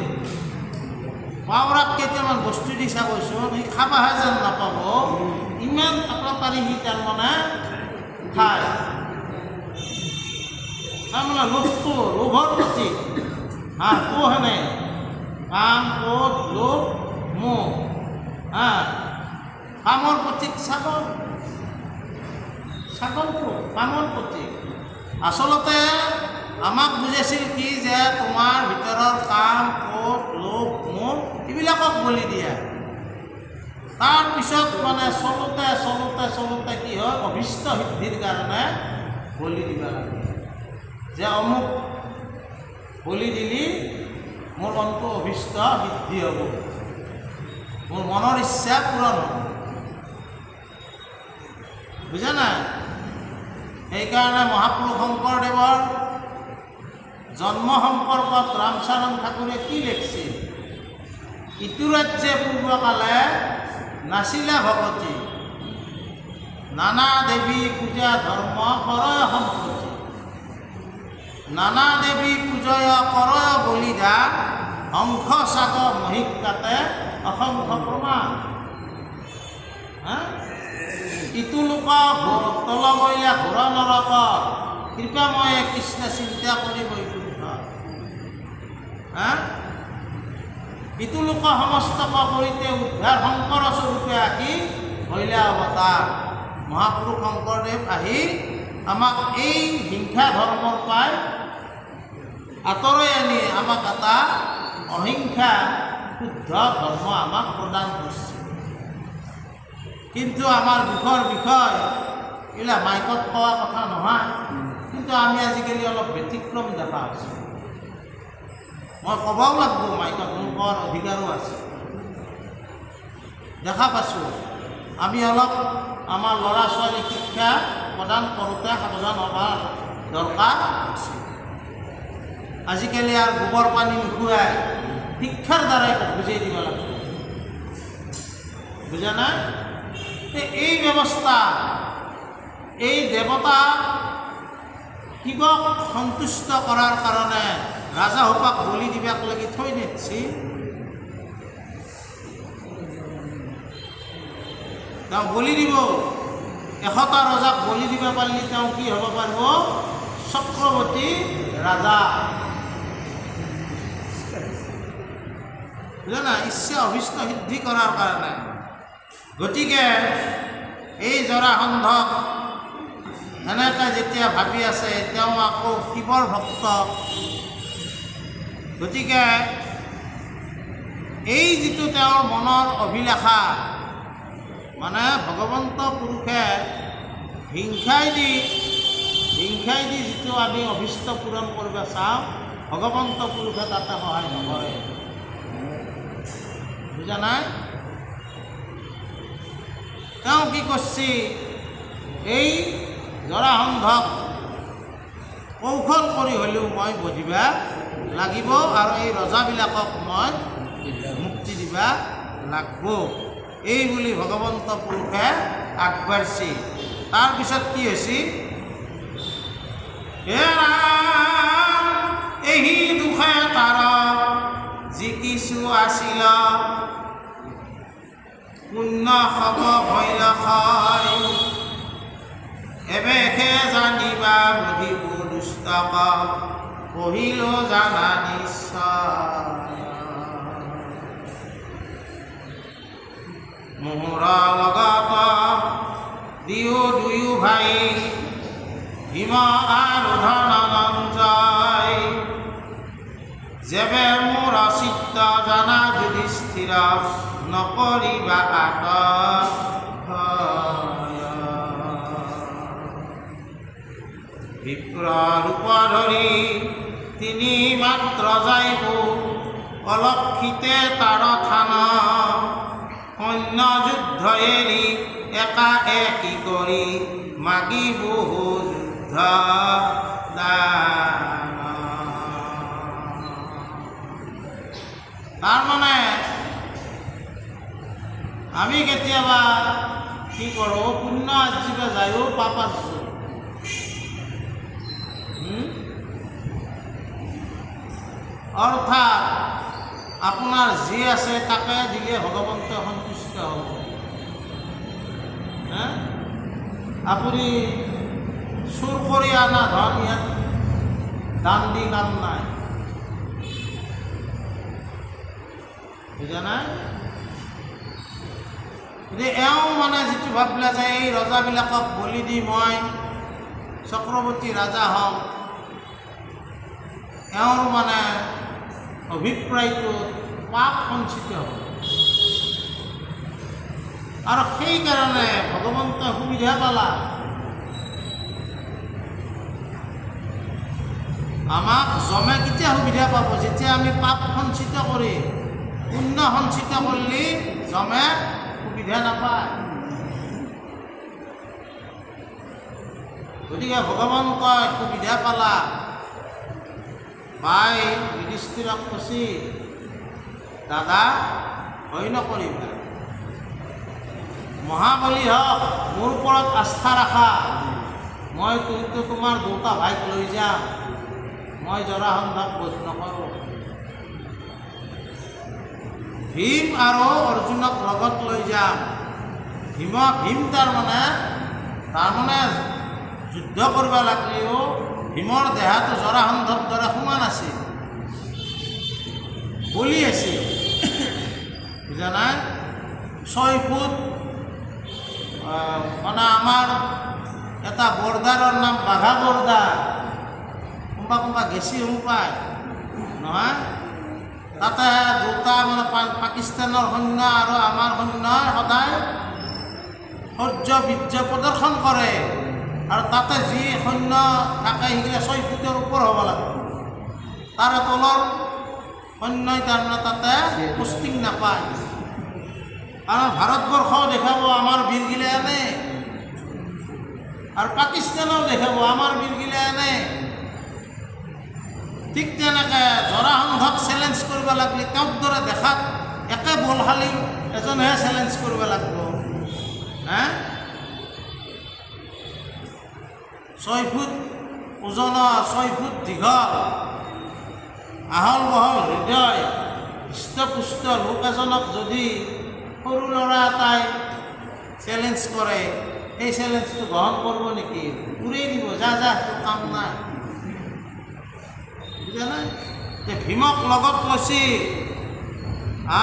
পাৱৰাক কেইটামান বস্তু দি চাবচোন, সি খাবাহে যেন নাপাব, ইমান তাড়াতাড়ি সি তাৰমানে খায়। তাৰমানে লোভটো, লোভৰ প্ৰতীক। হাঁহটো হেনে কাম, ক্ৰোধ, লোভ, মোহ। কামৰ প্ৰতীক ছাগল, ছাগলটো কামৰ প্ৰতীক। আচলতে আমাক বুজাইছিল কি যে তোমাৰ ভিতৰৰ কাম, ক্ৰোধ, লোভ, মোহ এইবিলাকক বলি দিয়া। তাৰপিছত মানে চলোতে চলোতে চলোতে কি হয়, অভীষ্ট সিদ্ধিৰ কাৰণে বলি দিব লাগে। যে অমুক বলি দিলি মোৰ অন্ত অভীষ্ট সিদ্ধি হ'ব, মোৰ মনৰ ইচ্ছা পূৰণ হ'ব। বুজা নাই? সেইকাৰণে মহাপুৰুষ শংকৰদেৱৰ জন্ম সম্পৰ্কত ৰামচৰণ ঠাকুৰে কি লিখিছে? ইটো ৰাজ্যে পূৰ্বকালে নাছিলে ভগতি, নানা দেৱী পূজা ধৰ্ম কৰয় সম্পত্তি। নানা দেৱী পূজয় কৰয় বলিদান, অংশ চাগ মহিক কাটে অসংখ্য প্ৰমাণ। ইটো লোক তল মহিলা ঘোৰ নৰক, কৃপাময়ে কৃষ্ণ চিন্তা কৰি বৈকুণ্ঠ। ইটো লোক সমস্তক কৰিতে উদ্ধাৰ, শংকৰ স্বৰূপে আহি মহিলা অৱতাৰ। মহাপুৰুষ শংকৰদেৱ আহি আমাক এই হিংসা ধৰ্মৰ পৰাই আঁতৰাই আনি আমাক এটা অহিংসা শুদ্ধ ধৰ্ম আমাক প্ৰদান কৰিছে। কিন্তু আমাৰ দুখৰ বিষয় এইবিলাক মাইকত কোৱা কথা নহয়, কিন্তু আমি আজিকালি অলপ ব্যতিক্ৰম দেখা পাইছোঁ। মই ক'বও লাগিব, মাইকত মোৰ কোৱাৰ অধিকাৰো আছে। দেখা পাইছোঁ আমি অলপ আমাৰ ল'ৰা ছোৱালীক শিক্ষা প্ৰদান কৰোঁতে সাৱধান হোৱাৰ দৰকাৰ আছে। আজিকালি আৰু গোবৰ পানী নুখুৱাই শিক্ষাৰ দ্বাৰাই বুজাই দিব লাগিব, বুজা নাই? এই ব্যৱস্থা এই দেৱতা শিৱক সন্তুষ্ট কৰাৰ কাৰণে ৰাজাসোপাক বলি দিবাক লাগি থৈ নিছি। তেওঁ বলি দিব, 100টা ৰজাক বলি দিব পাৰিলে তেওঁ কি হ'ব পাৰিব? চক্ৰৱৰ্তী ৰাজা। বুজা না? ইচ্ছা অভিষ্ট সিদ্ধি কৰাৰ কাৰণে। গতিকে এই জৰাসন্ধক এনেকৈ যেতিয়া ভাবি আছে, তেওঁ আকৌ শিৱৰ ভক্ত। গতিকে এই যিটো তেওঁৰ মনৰ অভিলাষা, মানে ভগৱন্ত পুৰুষে হিংসাই দি যিটো আমি অভিষ্ট পূৰণ কৰিব চাওঁ, ভগৱন্ত পুৰুষে তাতে সহায় নকৰে। বুজা নাই? তেওঁ কি কৰিছে? এই জৰাসন্ধক কৌশল কৰি হ'লেও মই বধিবা লাগিব আৰু এই ৰজাবিলাকক মই মুক্তি দিবা লাগিব, এই বুলি ভগৱন্ত পুৰুষে আগবাঢ়িছে। তাৰপিছত কি হৈছে? এই দুখে তাৰ যি কিছু আছিল, পুণ্য হব ভৈল হয়, এবেশে জানিবা বুধিব দুষ্টক, পঢ়িল জানা নিশ্চয়। মোহৰ লগত দুয়ো ভাই, ভীম আৰু ধনঞ্জয়, যেবে মোৰ চিত্ত জানা যুধিষ্ঠিৰ, নকৰিবা আটক। বিপ্ৰ ৰূপ ধৰি তিনি মাত্ৰ যাইব, অলক্ষিতে তাৰ থান, অন্য যুদ্ধ এৰি একা একি কৰি, মাগিব যুদ্ধ দান। তাৰমানে আমি কেতিয়াবা কি কৰোঁ? পুণ্য আৰ্জিব যায়ো পাপ আৰ্জো। অৰ্থাৎ আপোনাৰ যি আছে তাকে দিলে ভগৱন্ত সন্তুষ্ট হ'ব। আপুনি চুৰ কৰি অনা ধন ইয়াত দান দি কাম নাই, বুজা নাই? গতিকে এওঁ মানে যিটো ভাবিলে যে এই ৰজাবিলাকক বলি দি মই চক্ৰৱৰ্তী ৰাজা হ'ম, এওঁৰ মানে অভিপ্ৰায়টো পাপ সঞ্চিত হ'ব। আৰু সেইকাৰণে ভগৱন্তই সুবিধা পালা, আমাক যমে কেতিয়া সুবিধা পাব? যেতিয়া আমি পাপ সঞ্চিত কৰি, পুণ্য সঞ্চিত কৰিলে যমে সুবিধা নাপায়। গতিকে ভগৱন্তই সুবিধা পালা পাই যুধিষ্ঠিৰক কৈছি, দাদা ভয় নকৰিবা, মহাবলী হওক, মোৰ ওপৰত আস্থা ৰাখা, মই কিন্তু তোমাৰ দুটা ভাইক লৈ যাম, মই জৰাসন্ধক বধ নকৰোঁ। ভীম আৰু অৰ্জুনক লগত লৈ যাম। ভীম তাৰমানে যুদ্ধ কৰিব লাগিলেও ভীমৰ দেহাটো জৰাসন্ধৰ দৰে সমান আছিল, বলি আছিল, বুজা নাই? 6 ফুট মানে আমাৰ এটা বৰ্ডাৰৰ নাম বাঘা বৰ্ডাৰ, কোনোবা গেছি পায় নহয়। তাতে দুটা মানে পাকিস্তানৰ সৈন্য আৰু আমাৰ সৈন্যই সদায় শৌৰ্য বীৰ্য প্ৰদৰ্শন কৰে। আৰু তাতে যি সৈন্য থাকে সেইগিলা 6 ফুটৰ ওপৰ হ'ব লাগিব, তাৰে তলৰ সৈন্যই তাৰমানে তাতে পোষ্টিং নাপায়। আৰু ভাৰতবৰ্ষ দেখাব আমাৰ বীৰগিলা এনে, আৰু পাকিস্তানেও দেখাব আমাৰ বীৰগিলা এনে। ঠিক তেনেকৈ জৰাসন্ধক চেলেঞ্জ কৰিব লাগিলে তেওঁৰ দৰে দেখাত একে বলশালী এজনেহে চেলেঞ্জ কৰিব লাগিব। 6 ফুট ওজনৰ, 6 ফুট দীঘল, আহল বহল হৃদয়, হৃষ্টপুষ্ট লোক এজনক যদি সৰু ল'ৰা এটাই চেলেঞ্জ কৰে, এই চেলেঞ্জটো গ্ৰহণ কৰিব নেকি? উৰাই দিব, যা কাম নাই। বুজা নাই? ভীমক লগত কৈছে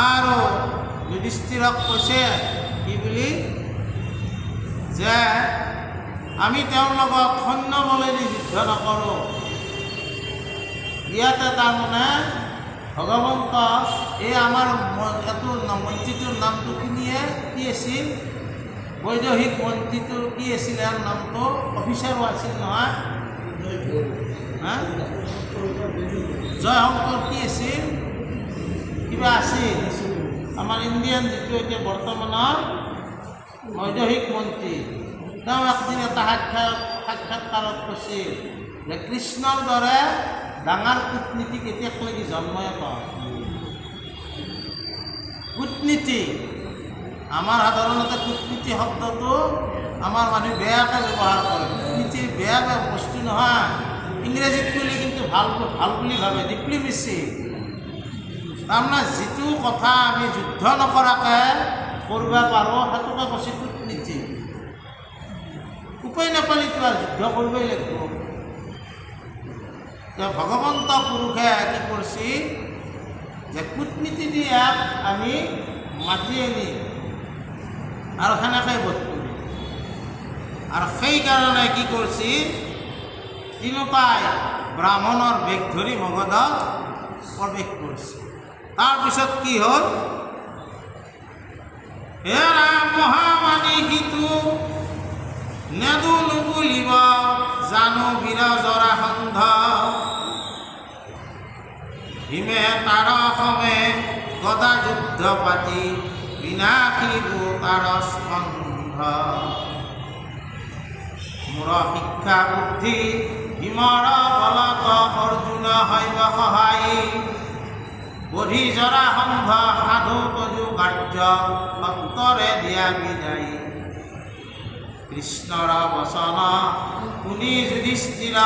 আৰু যুধিষ্ঠিৰক কৈছে কি বুলি, যে আমি তেওঁৰ লগত সৈন্য বলেদি যুদ্ধ নকৰোঁ। ইয়াতে তাৰমানে ভগৱন্ত এই আমাৰ এইটো মন্ত্ৰীটোৰ নামটো কি আছিল? বৈদেশিক মন্ত্ৰীটোৰ কি আছিল ইয়াৰ নামটো? অফিচাৰো আছিল নহয়, জয়শংকৰ কি আছিল, কিবা আছিল আমাৰ ইণ্ডিয়ান যিটো এতিয়া বৰ্তমানৰ বৈদেশিক মন্ত্ৰী। তেওঁ একদিন এটা সাক্ষাৎকাৰত কৈছিল যে কৃষ্ণৰ দৰে ডাঙৰ কূটনীতি কেতিয়ালৈকে জন্মই পাওঁ। কূটনীতি আমাৰ সাধাৰণতে কূটনীতি শব্দটো আমাৰ মানুহে বেয়াকৈ ব্যৱহাৰ কৰে। কূটনীতি বেয়া বস্তু নহয়, ইংৰাজীত ক'লে কিন্তু ভাল বুলি ভাবে, ডিপ্ল'মেচি। তাৰমানে যিটো কথা আমি যুদ্ধ নকৰাকৈ কৰিব পাৰোঁ সেইটোকে কৈছে কূটনীতি। উপায় নাপালেতো আৰু যুদ্ধ কৰিবই লাগিব। ভগৱন্ত পুৰুষে কি কৰিছে যে কূটনীতি দি ইয়াক আমি মাতি আনি আৰু সেনেকৈ বধ কৰি, আৰু সেইকাৰণে কি কৰিছে তিনিওটাই ব্ৰাহ্মণৰ বেগ ধৰি মগধত প্ৰৱেশ কৰিছে। তাৰপিছত কি হ'ল, হে ৰাম মহামানী সিটো নেদু নুবুলিব জানো বীৰ জৰাসন্ধ, ভীমে তাৰ সমে গদা যুদ্ধ পাতি বিনাশী তাৰ স্কন্ধ, মোৰ শিক্ষা বুদ্ধি ভীমৰ বলত অৰ্জুন হৈব সহায়ী, বধি জৰাসন্ধ সাধু তজু কাৰ্য ভক্তৰে দিয়া বিদায়ী, কৃষ্ণৰ বচন শুনি যুধিষ্ঠিৰ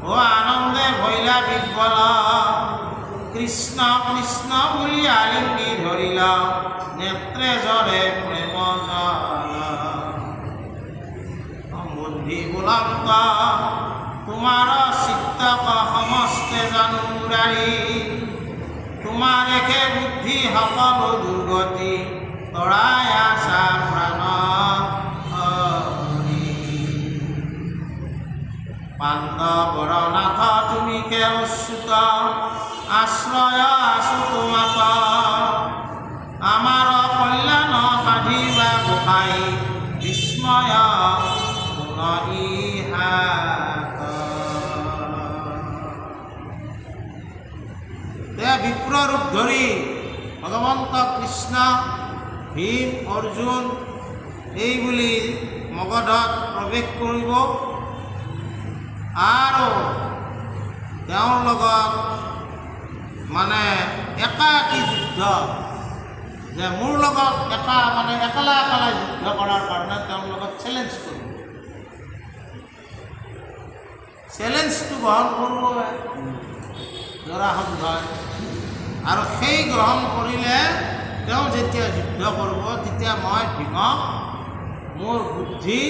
ও আনন্দে ভৈলা বিহ্বল, কৃষ্ণ কৃষ্ণ বুলি আলিঙ্গি ধৰিল নেত্ৰে জৰে প্ৰেম বুদ্ধি বুলন্ত তোমাৰ চিত্তক সমস্তে জানো মুৰাৰী, তোমাৰ একে বুদ্ধি সকলো দুৰ্গতি তৰাই আছা প্ৰাণ পাণ্ডৱৰ নাথ তুমি কেৱচ্যুত আশ্ৰয় আছো তোমাক, আমাৰ কল্যাণ সাধিবা গোসাই বিস্ময় ইহাত। বিপ্ৰ ৰূপ ধৰি ভগৱন্ত কৃষ্ণ, ভীম, অৰ্জুন এইবুলি মগধত প্ৰৱেশ কৰিব আৰু তেওঁৰ লগত মানে একাকী যুদ্ধ, যে মোৰ লগত একেলা যুদ্ধ কৰাৰ কাৰণে তেওঁৰ লগত চেলেঞ্জ কৰিব। চেলেঞ্জটো গ্ৰহণ কৰিব জৰাসন্ধই, আৰু সেই গ্ৰহণ কৰিলে তেওঁ যেতিয়া যুদ্ধ কৰিব তেতিয়া মই ভীমক মোৰ বুদ্ধি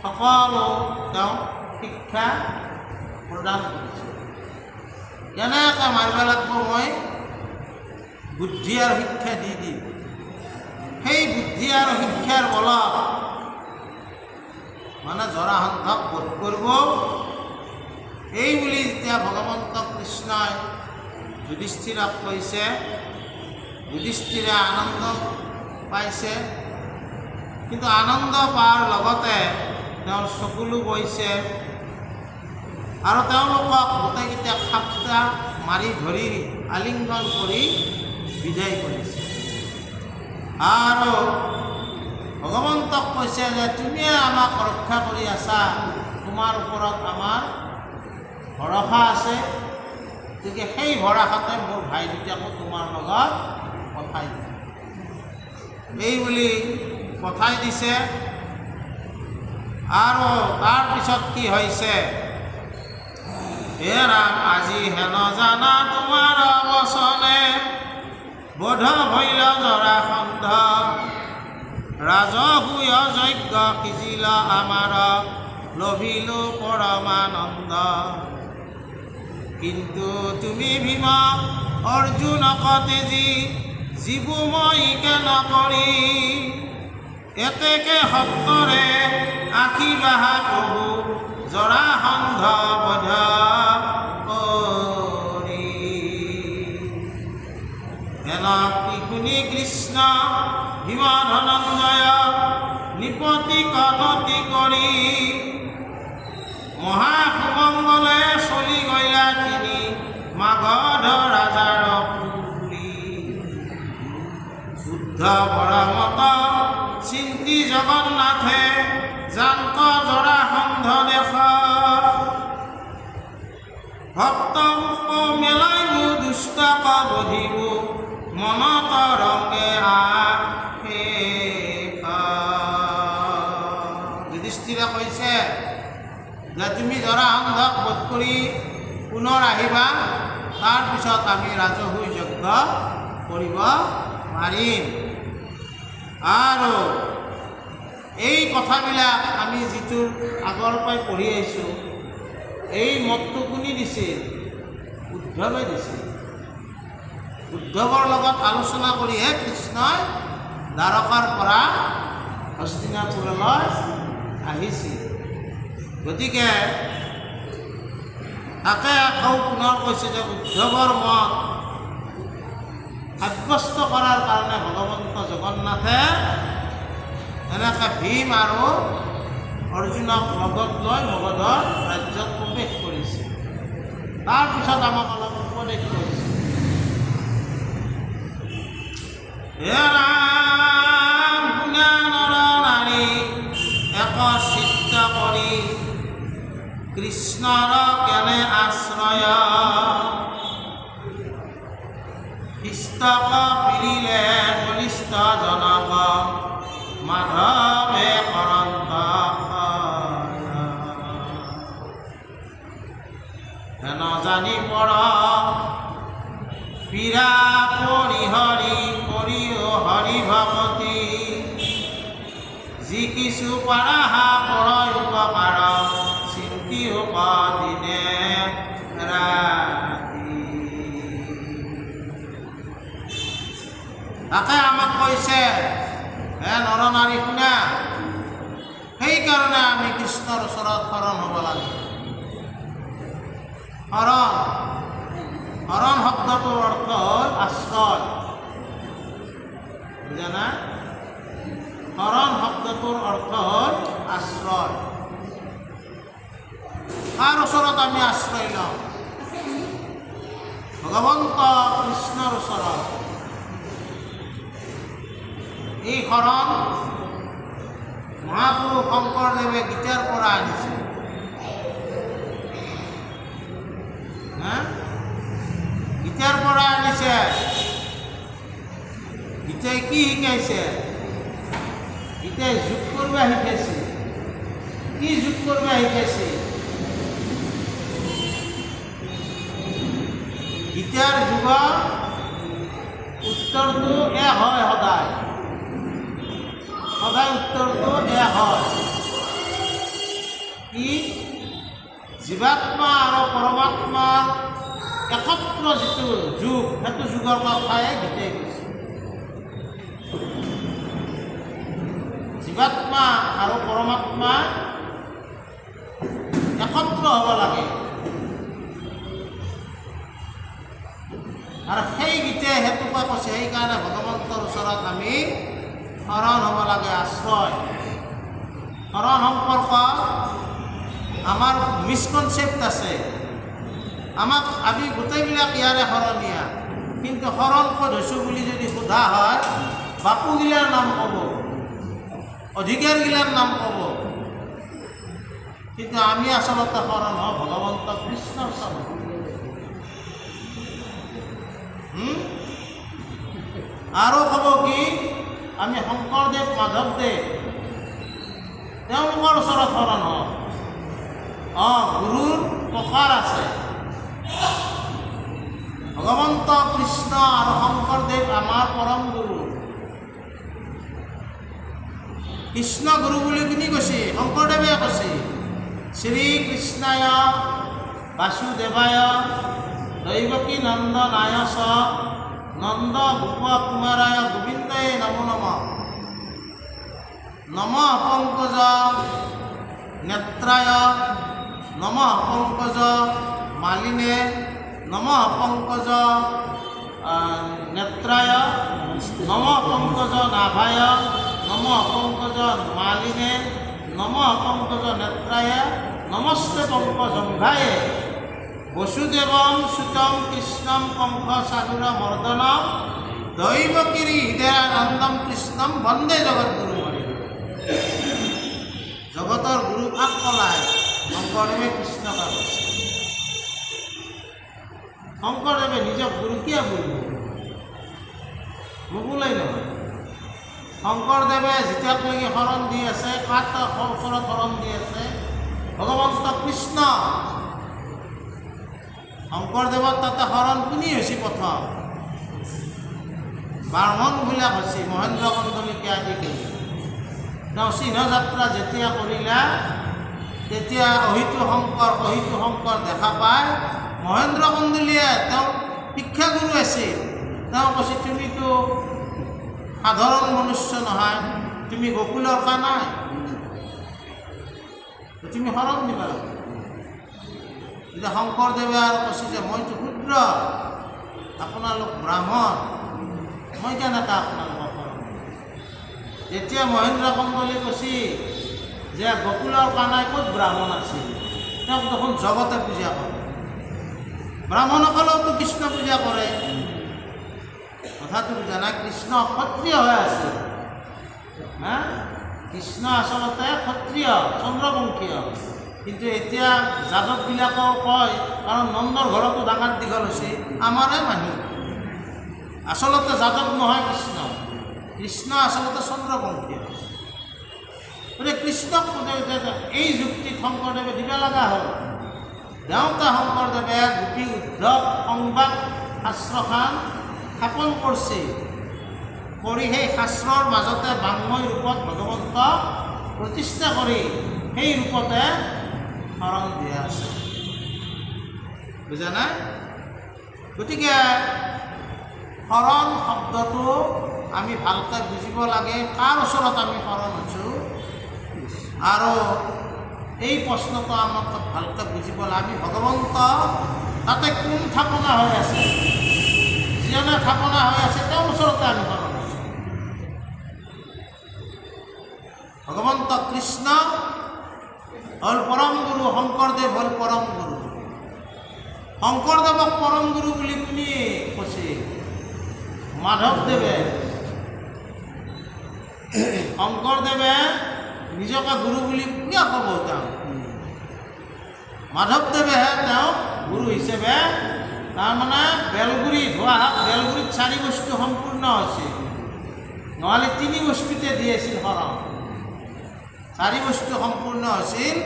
সকলো তেওঁ শিক্ষা প্ৰদান কৰিছোঁ। কেনেকৈ মাৰিব লাগিব মই বুদ্ধি আৰু শিক্ষা দি দিম। সেই বুদ্ধি আৰু শিক্ষাৰ বলত মানে জৰাসন্ধক বধ কৰিব। এই বুলি যেতিয়া ভগৱন্ত কৃষ্ণই যুধিষ্ঠিৰক কৈছে, যুধিষ্ঠিৰে আনন্দ পাইছে, কিন্তু আনন্দ পোৱাৰ লগতে তেওঁৰ চকুলো বৈছে আৰু তেওঁলোকক গোটেইকেইটা খাপটা মাৰি ধৰি আলিংগন কৰি বিদায় কৰিছে। আৰু ভগৱন্তক কৈছে যে তুমিয়ে আমাক ৰক্ষা কৰি আছা, তোমাৰ ওপৰত আমাৰ ভৰসা আছে, গতিকে সেই ভৰসাতে মোৰ ভাই দুটাকো তোমাৰ লগত পঠাই দিম। এই বুলি পঠাই দিছে। আৰু তাৰপিছত কি হৈছে, হে ৰাম আজি হেন জানা তোমাৰ বচনে, বোধ ভৈল জৰাসন্ধ, ৰাজসূয় যজ্ঞ সিজিল আমাৰ, লভিলো পৰমানন্দ। কিন্তু তুমি ভীম অৰ্জুনক তেজি, জীবু মই কেন কৰি, এতেকে সত্তৰে আখি বাহা প্ৰভু, জৰাসন্ধ বধ কৰি। হেন কি শুনি কৃষ্ণ ভীম ধনঞ্জয়, নিপতি কনতি কৰি, মহাসুমংগলে চলি গইলা তিনি, মাগধ ৰাজাৰ পুৰী। শুদ্ধ বৰমত চিন্তি জগন্নাথে, জানক জৰাসন্ধ দেখ, ভক্ত মেলাইবো দুষ্টক বধিবো, মনত ৰংগে আহে। যুধিষ্ঠিৰে কৈছে যে তুমি জৰাসন্ধক বধ কৰি পুনৰ আহিবা, তাৰপিছত আমি ৰাজসূয় যজ্ঞ কৰিব পাৰিম। আৰু এই কথাবিলাক আমি যিটো আগৰ পৰাই পঢ়ি আহিছোঁ, এই মতটো কোনে দিছিল? উদ্ধৱে দিছিল। উদ্ধৱৰ লগত আলোচনা কৰিহে কৃষ্ণই দ্বাৰকাৰ পৰা হস্তিনাপুৰলৈ আহিছিল। গতিকে তাকে আকৌ পুনৰ কৈছে যে উদ্ধৱৰ মত সাব্যস্ত কৰাৰ কাৰণে ভগৱন্ত জগন্নাথে এনেকৈ ভীম আৰু অৰ্জুনক লগত লৈ মগধৰ ৰাজ্যত প্ৰৱেশ কৰিছে। তাৰপিছত আমাক অলপ উপদেশ কৰিছে। হে ৰাম শুনা নৰ নাৰী, এক চিত্ত কৰি, কৃষ্ণৰ কেনে আশ্ৰয়, ইষ্টক পিৰিলে বলিষ্ঠ জনক, মাধৱে কৰন্ত হেন জানি পৰ, পীৰা পৰিহৰি কৰিও হৰি ভকতি, যি কিছু পাৰাহা পৰয় উপকাৰ, চিন্তি হোক দিনে ৰাতি। তাকে আমাক কৈছে, হে নৰ নাৰী শুনা, সেইকাৰণে আমি কৃষ্ণৰ ওচৰত শৰণ হ'ব লাগে। শৰণ শব্দটোৰ অৰ্থ হ'ল আশ্ৰয়, বুজা না? শৰণ শব্দটোৰ অৰ্থ হ'ল আশ্ৰয়। কাৰ ওচৰত আমি আশ্ৰয় লওঁ? ভগৱন্ত কৃষ্ণৰ ওচৰত। এই শৰণ মহাপুৰুষ শংকৰদেৱে গীতাৰ পৰা আনিছে। গীতাৰ পৰা আনিছে। গীতাই কি শিকাইছে? গীতাই যোগ কৰিব শিকাইছে। কি যোগ কৰিব শিকাইছে? গীতাৰ যুগৰ উত্তৰটো হয় সদায়। সদায় উত্তৰটো হয় কি? জীৱাত্মা আৰু পৰমাত্মাৰ একত্ৰ যিটো যুগ, সেইটো যুগৰ কথাই গীতাই কৈছে। জীৱাত্মা আৰু পৰমাত্মা হ'ব লাগে। আৰু সেই গীতে সেইটোকে কৈছে, সেইকাৰণে ভগৱন্তৰ ওচৰত আমি শৰণ হ'ব লাগে, আশ্ৰয়। শৰণ সম্পৰ্ক আমাৰ মিছকনচেপ্ট আছে, আমাক আমি গোটেইবিলাক ইয়াৰে শৰণীয়া, কিন্তু শৰণ ক'ত হৈছোঁ বুলি যদি সোধা হয়, বাপুগিলাৰ নাম ক'ব, অধিকাৰগিলাৰ নাম ক'ব, কিন্তু আমি আচলতে শৰণ হওঁ ভগৱন্ত কৃষ্ণৰ চৰণ। আৰু ক'ব কি, আমি শংকৰদেৱ মাধৱদেৱ তেওঁলোকৰ ওচৰত শৰণ হওঁ। গুৰুৰ প্ৰকাৰ আছে, ভগৱন্ত কৃষ্ণ আৰু শংকৰদেৱ আমাৰ পৰম গুৰু। কৃষ্ণ গুৰু বুলি কোনে কৈছে? শংকৰদেৱে কৈছে। শ্ৰীকৃষ্ণায় বাসুদেৱায় দৈৱকী নন্দনায় চ নন্দ গোপ কুমাৰায় গোবিন্দায় নমো নমঃ। নমঃ পংকজ নেত্ৰায় নমঃ পংকজ মালিনে নমঃ পংকজ নেত্ৰায় নমঃ পংকজ নাভায় নমঃ পংকজ মালিনে নমঃ পংকজ নেত্ৰায় নমস্তে পংকজংঘায়ে বসুদেবম সুতম কৃষ্ণম পংক সাগৰ মৰ্দনম দৈবকিৰি হৃদয়ানন্দম কৃষ্ণম বন্দে জগৎগুৰু। জগতৰ গুৰু কাক কলায়? শংকৰদেৱে কৃষ্ণক কৈছে। শংকৰদেৱে নিজক গুৰু কিয় বলব? নুবুলাই নহয়। শংকৰদেৱে যেতিয়ালৈকে শৰণ দি আছে, কাক ওচৰত শৰণ দি আছে? ভগৱন্ত কৃষ্ণ। শংকৰদেৱৰ তাতে শৰণ কোনে হৈছে? প্ৰথম ব্ৰাহ্মণবিলাক হৈছে, মহেন্দ্ৰ কন্দলিকে আদি কৰি। তেওঁ চিহ্ন যাত্ৰা যেতিয়া কৰিলা, তেতিয়া অহিতু শংকৰ দেখা পায়। মহেন্দ্ৰ কন্দলীয়ে তেওঁ শিক্ষাগুৰু আছিল। তেওঁ কৈছে, তুমিতো সাধাৰণ মনুষ্য নহয়, তুমি গকুলৰ কানাই, তুমি শৰণ দিবা। এতিয়া শংকৰদেৱে আৰু কৈছে যে মইতো ক্ষুদ্ৰ, আপোনালোক ব্ৰাহ্মণ, মই কেনেকৈ আপোনালোকক শৰণ দিম? যেতিয়া মহেন্দ্ৰ কন্দলী কৈছে যে গকুলৰ কানাই ক'ত ব্ৰাহ্মণ আছিল, তেওঁক দেখোন জগতে পূজা কৰে, ব্ৰাহ্মণসকলেওতো কৃষ্ণ পূজা কৰে। কথাটো বুজা নাই? কৃষ্ণ ক্ষত্ৰিয় হৈ আছে। কৃষ্ণ আচলতে ক্ষত্ৰিয়, চন্দ্ৰবংশীয়। কিন্তু এতিয়া যাদৱবিলাকেও কয়, কাৰণ নন্দৰ ঘৰতো ডাঙৰ দীঘল হৈছে, আমাৰে মানুহ। আচলতে যাদৱ নহয় কৃষ্ণ, কৃষ্ণ আচলতে চন্দ্ৰবংশীয়। গতিকে কৃষ্ণক এই যুক্তিত শংকৰদেৱে দিব লগা হ'ল। দেওঁতা শংকৰদেৱে গোপী উদ্ধৱ সংবাদ শাস্ত্ৰখন স্থাপন কৰিছে, কৰি সেই শাস্ত্ৰৰ মাজতে বাংময় ৰূপত ভগৱন্ত প্ৰতিষ্ঠা কৰি সেই ৰূপতে শৰণ দিয়া আছে। বুজা নাই? গতিকে শৰণ শব্দটো আমি ভালকৈ বুজিব লাগে, কাৰ ওচৰত আমি শৰণ হৈছোঁ। আৰু এই প্ৰশ্নটো আমাক ভালকৈ বুজিব লাগে, আমি ভগৱন্ত তাতে কোন থাপনা হৈ আছে, যিজনে থাপনা হৈ আছে তেওঁৰ ওচৰতে আমি শৰণ হৈছোঁ। ভগৱন্ত কৃষ্ণ হ'ল পৰম গুৰু, শংকৰদেৱ হ'ল পৰম গুৰু। শংকৰদেৱক পৰম গুৰু বুলি কোনে কৈছে? মাধৱদেৱে। শংকৰদেৱে নিজকে গুৰু বুলি কিয় ক'ব? তেওঁ মাধৱদেৱেহে তেওঁক গুৰু হিচাপে, তাৰমানে বেলগুৰিত বেলগুৰিত 4 বস্তু সম্পূৰ্ণ হৈছে, নহ'লে 3 বস্তুতে দি আছিল শৰণ। 4 বস্তু সম্পূৰ্ণ হৈছিল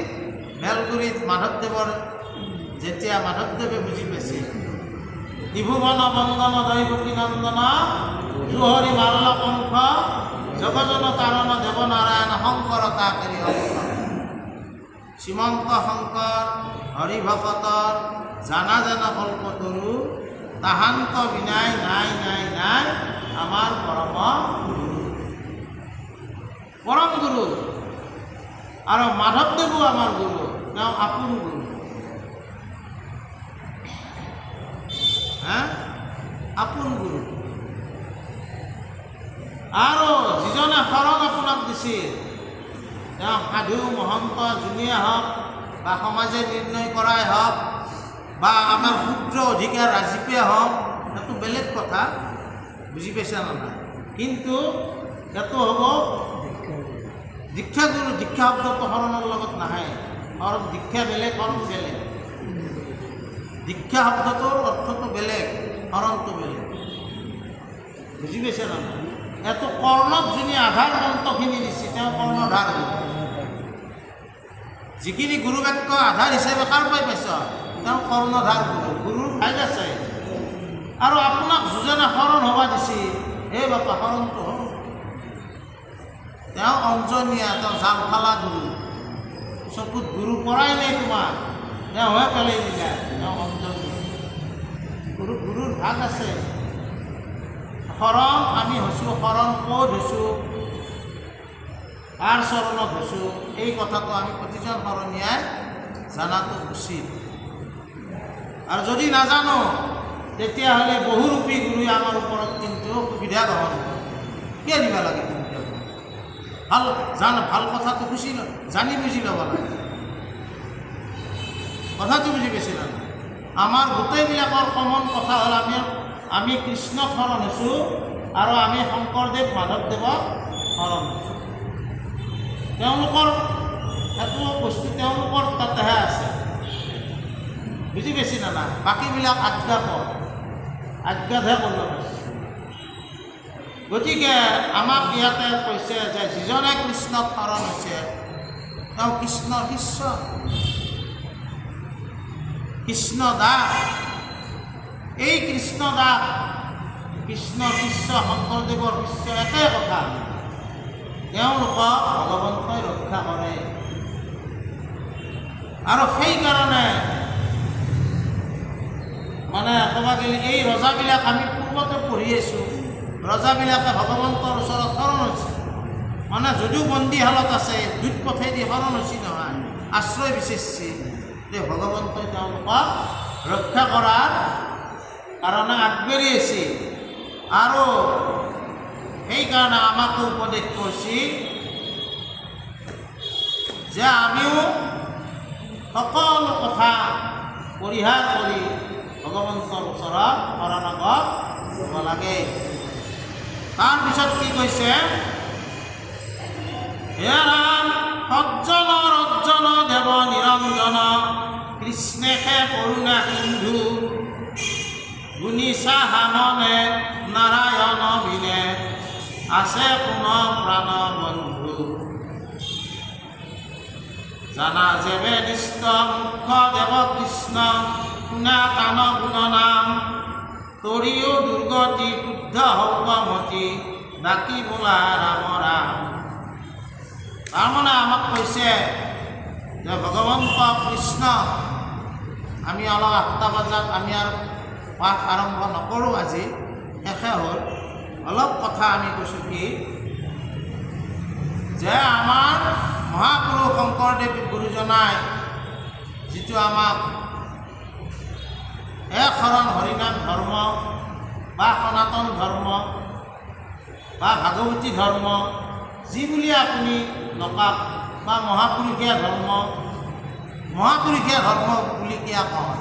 বেলগুৰিত মাধৱদেৱৰ, যেতিয়া মাধৱদেৱে বুজি পাইছিল। ত্ৰিভুৱন বন্দন দৈৱকী নন্দন জুহৰি মাল্ল পংখ জগজন তাৰণ দেৱনাৰায়ণ শংকৰ তাকেৰি অৱতাৰ। শ্ৰীমন্ত শংকৰ হৰিভকতৰ জানা জানা কল্পতৰু তাহান্ত বিনাই নাই নাই নাই আমাৰ পৰম গুৰু। পৰম গুৰু আৰু মাধৱদেৱো আমাৰ গুৰু, তেওঁ আপোন গুৰু। আৰু যিজনে শৰণ আপোনাক দিছিল তেওঁ সাধু মহন্ত যোনেই হওক বা সমাজে নিৰ্ণয় কৰাই হওক বা আমাৰ ক্ষুদ্ৰ অধিকাৰ ৰাজীৱে হওক, সেইটো বেলেগ কথা, বুজি পাইছে নে নাই? কিন্তু সেইটো হ'ব দীক্ষাগুৰু। দীক্ষা শব্দটো শৰণৰ লগত নাহে, শৰণ দীক্ষা বেলেগ, শৰণ বেলেগ। দীক্ষা শব্দটোৰ অৰ্থটো বেলেগ, শৰণটো বেলেগ, বুজি পাইছে নে নাই? এইটো কৰ্ণক যোনে আধাৰ মন্ত্ৰখিনি দিছে তেওঁ কৰ্ণধাৰ গুৰু। যিখিনি গুৰু বাক্য আধাৰ হিচাপে কাৰ পাই পাইছ? তেওঁ কৰ্ণধাৰ গুৰু। গুৰুৰ ঠাইত আছে। আৰু আপোনাক যোজনে শৰণ হ'ব দিছে, এই বাপা শৰণটো হ'ল তেওঁ অঞ্জনীয়া, তেওঁ জাল ফালা গুৰু। চকুত গুৰু পৰাই নাই তোমাৰ, তেওঁ হৈ পেলাই দিলে, তেওঁ অঞ্জনীয়া গুৰুৰ ভাগ আছে। শৰণ আমি হৈছোঁ, শৰণ ক'ত হৈছোঁ, কাৰ চৰণত হৈছোঁ, এই কথাটো আমি প্ৰতিজন শৰণীয়াই জনাটো উচিত। আৰু যদি নাজানো তেতিয়াহ'লে বহুৰূপী গুৰুৱে আমাৰ ওপৰত কিন্তু সুবিধা গ্ৰহণ কৰে। কিয় দিব লাগে? ভাল কথাটো জানি বুজি ল'ব লাগে। কথাটো বুজি পাইছিল? আমাৰ গোটেইবিলাকৰ কমন কথা হ'ল আমি কৃষ্ণক শৰণ হৈছোঁ আৰু আমি শংকৰদেৱ মাধৱদেৱক শৰণ হৈছোঁ। তেওঁলোকৰ সেইটো বস্তু তেওঁলোকৰ তাতেহে আছে, বুজি পাইছি না নাই? বাকীবিলাক আজ্ঞাতহে কৰিব পাৰিছে। গতিকে আমাক ইয়াতে কৈছে যে যিজনে কৃষ্ণক শৰণ হৈছে তেওঁ কৃষ্ণৰ শিষ্য, কৃষ্ণ দাস। এই কৃষ্ণ দাস, কৃষ্ণৰ শিষ্য, শংকৰদেৱৰ শিষ্য, একে কথা। তেওঁলোকক ভগৱন্তই ৰক্ষা কৰে। আৰু সেইকাৰণে মানে ক'ব গ'লে এই ৰজাবিলাক আমি পূৰ্বতে পঢ়ি আছোঁ, ৰজাবিলাকে ভগৱন্তৰ ওচৰত শৰণ হৈছে। মানে যদিও বন্দীশালত আছে, দুধ পথেদি শৰণ হৈছে নহয়, আশ্ৰয় বিচাৰিছে, যে ভগৱন্তই তেওঁলোকক ৰক্ষা কৰাৰ কাৰণে আগবাঢ়ি আছে। আৰু সেইকাৰণে আমাকো উপদেশ কৰিছে যে আমিও সকলো কথা পৰিহাৰ কৰি ভগৱন্তৰ ওচৰত শৰণাগত হ'ব লাগে। তাৰপিছত কি কৈছে? হে ৰাম সজ্জন ৰজ্জন দেৱ নিৰঞ্জন, কৃষ্ণেশে কৰুণা সিন্ধু, গুণিছা হামনে নাৰায়ণ বিনে, আছে কোন প্ৰাণ বন্ধু। জানা যেবে নিষ্ঠ মুখ্য দেৱ কৃষ্ণ, শুনা কাণ গুণ নাম, তৰিও দুৰ্গতি শুদ্ধ হৌমতি, বাকী বোলা ৰাম ৰাম। তাৰমানে আমাক কৈছে যে ভগৱন্ত কৃষ্ণ, আমি অলপ 8টা বজাত আমি আৰু পাঠ আৰম্ভ নকৰোঁ, আজি শেষে হ'ল। অলপ কথা আমি কৈছোঁ কি যে আমাৰ মহাপুৰুষ শংকৰদেৱ গুৰুজনাই যিটো আমাক এক শৰণ হৰিনাম ধৰ্ম বা সনাতন ধৰ্ম বা ভাগৱতী ধৰ্ম, যি বুলি আপুনি নকওক, বা মহাপুৰুষীয়া ধৰ্ম বুলি কিয় কয়?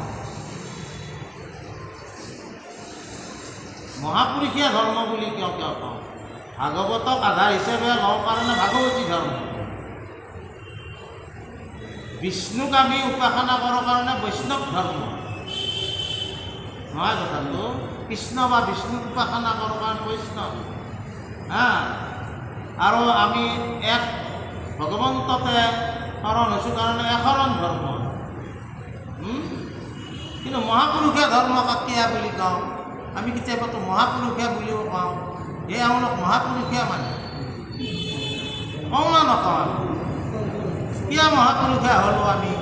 মহাপুৰুষীয়া ধৰ্ম বুলি কিয় কওঁ? ভাগৱতক আধাৰ হিচাপে লওঁ কাৰণে ভাগৱতী ধৰ্ম, বিষ্ণুক আমি উপাসনা কৰোঁ কাৰণে বৈষ্ণৱ ধৰ্ম নহয় কথাটো। কৃষ্ণ বা বিষ্ণুক উপাসনা কৰোঁ কাৰণে বৈষ্ণৱ। আৰু আমি এক ভগৱন্ততে শৰণ হৈছোঁ কাৰণে এশৰণ ধৰ্ম। কিন্তু মহাপুৰুষীয়া ধৰ্ম কাকিয়া বুলি কওঁ। আমি কেতিয়াবাতো মহাপুৰুষীয়া বুলিও কওঁ, এই এওঁলোক মহাপুৰুষীয়া মানে কওঁ না নকওঁ? কিয় মহাপুৰুষীয়া হ'লোঁ আমি?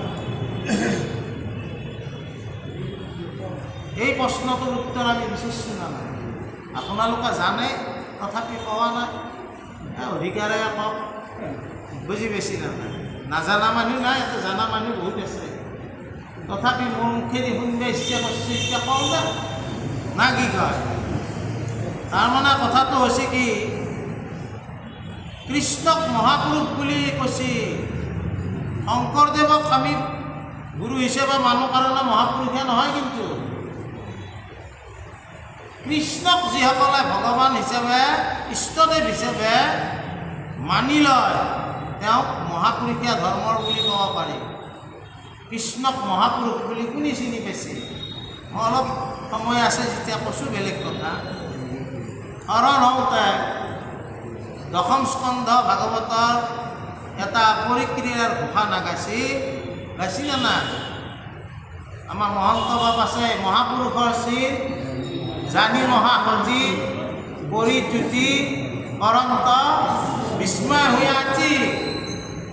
এই প্ৰশ্নটোৰ উত্তৰ আমি বিচাৰিছোঁ না নাই? আপোনালোকে জানে, তথাপি কোৱা নাই। অধিকাৰে কওক, বুজি পাইছি না নাই? নাজানা মানুহ নাই, ইয়াতে জানা মানুহ বহুত আছে। তথাপি মোৰ মুখেদি শুনিব ইচ্ছা কৰিছে, এতিয়া কওঁ না কি কয়? তাৰমানে কথাটো হৈছে কি কৃষ্ণক মহাপুৰুষ বুলি কৈছি। শংকৰদেৱক আমি গুৰু হিচাপে মানুহ কাৰণে মহাপুৰুষে নহয়, কিন্তু কৃষ্ণক যিসকলে ভগৱান হিচাপে ইষ্টদেৱ হিচাপে মানি লয় তেওঁক মহাপুৰুষীয়া ধৰ্মৰ বুলি ক'ব পাৰি। কৃষ্ণক মহাপুৰুষ বুলি কোনে চিনি পাইছে? মই অলপ সময় আছে যেতিয়া কৈছোঁ বেলেগ কথা। শৰণ হওঁতে দশম স্কন্ধ ভাগৱতৰ এটা পৰিক্ৰিয়াৰ ঘোষা নাগাইছি, গাইছিলে না? আমাৰ মহন্ত বাপ আছে, মহাপুৰুষৰ চিৰ জানি মহাসজি পৰিজ্যোতি কৰন্ত বিস্ময় হৈ আজি,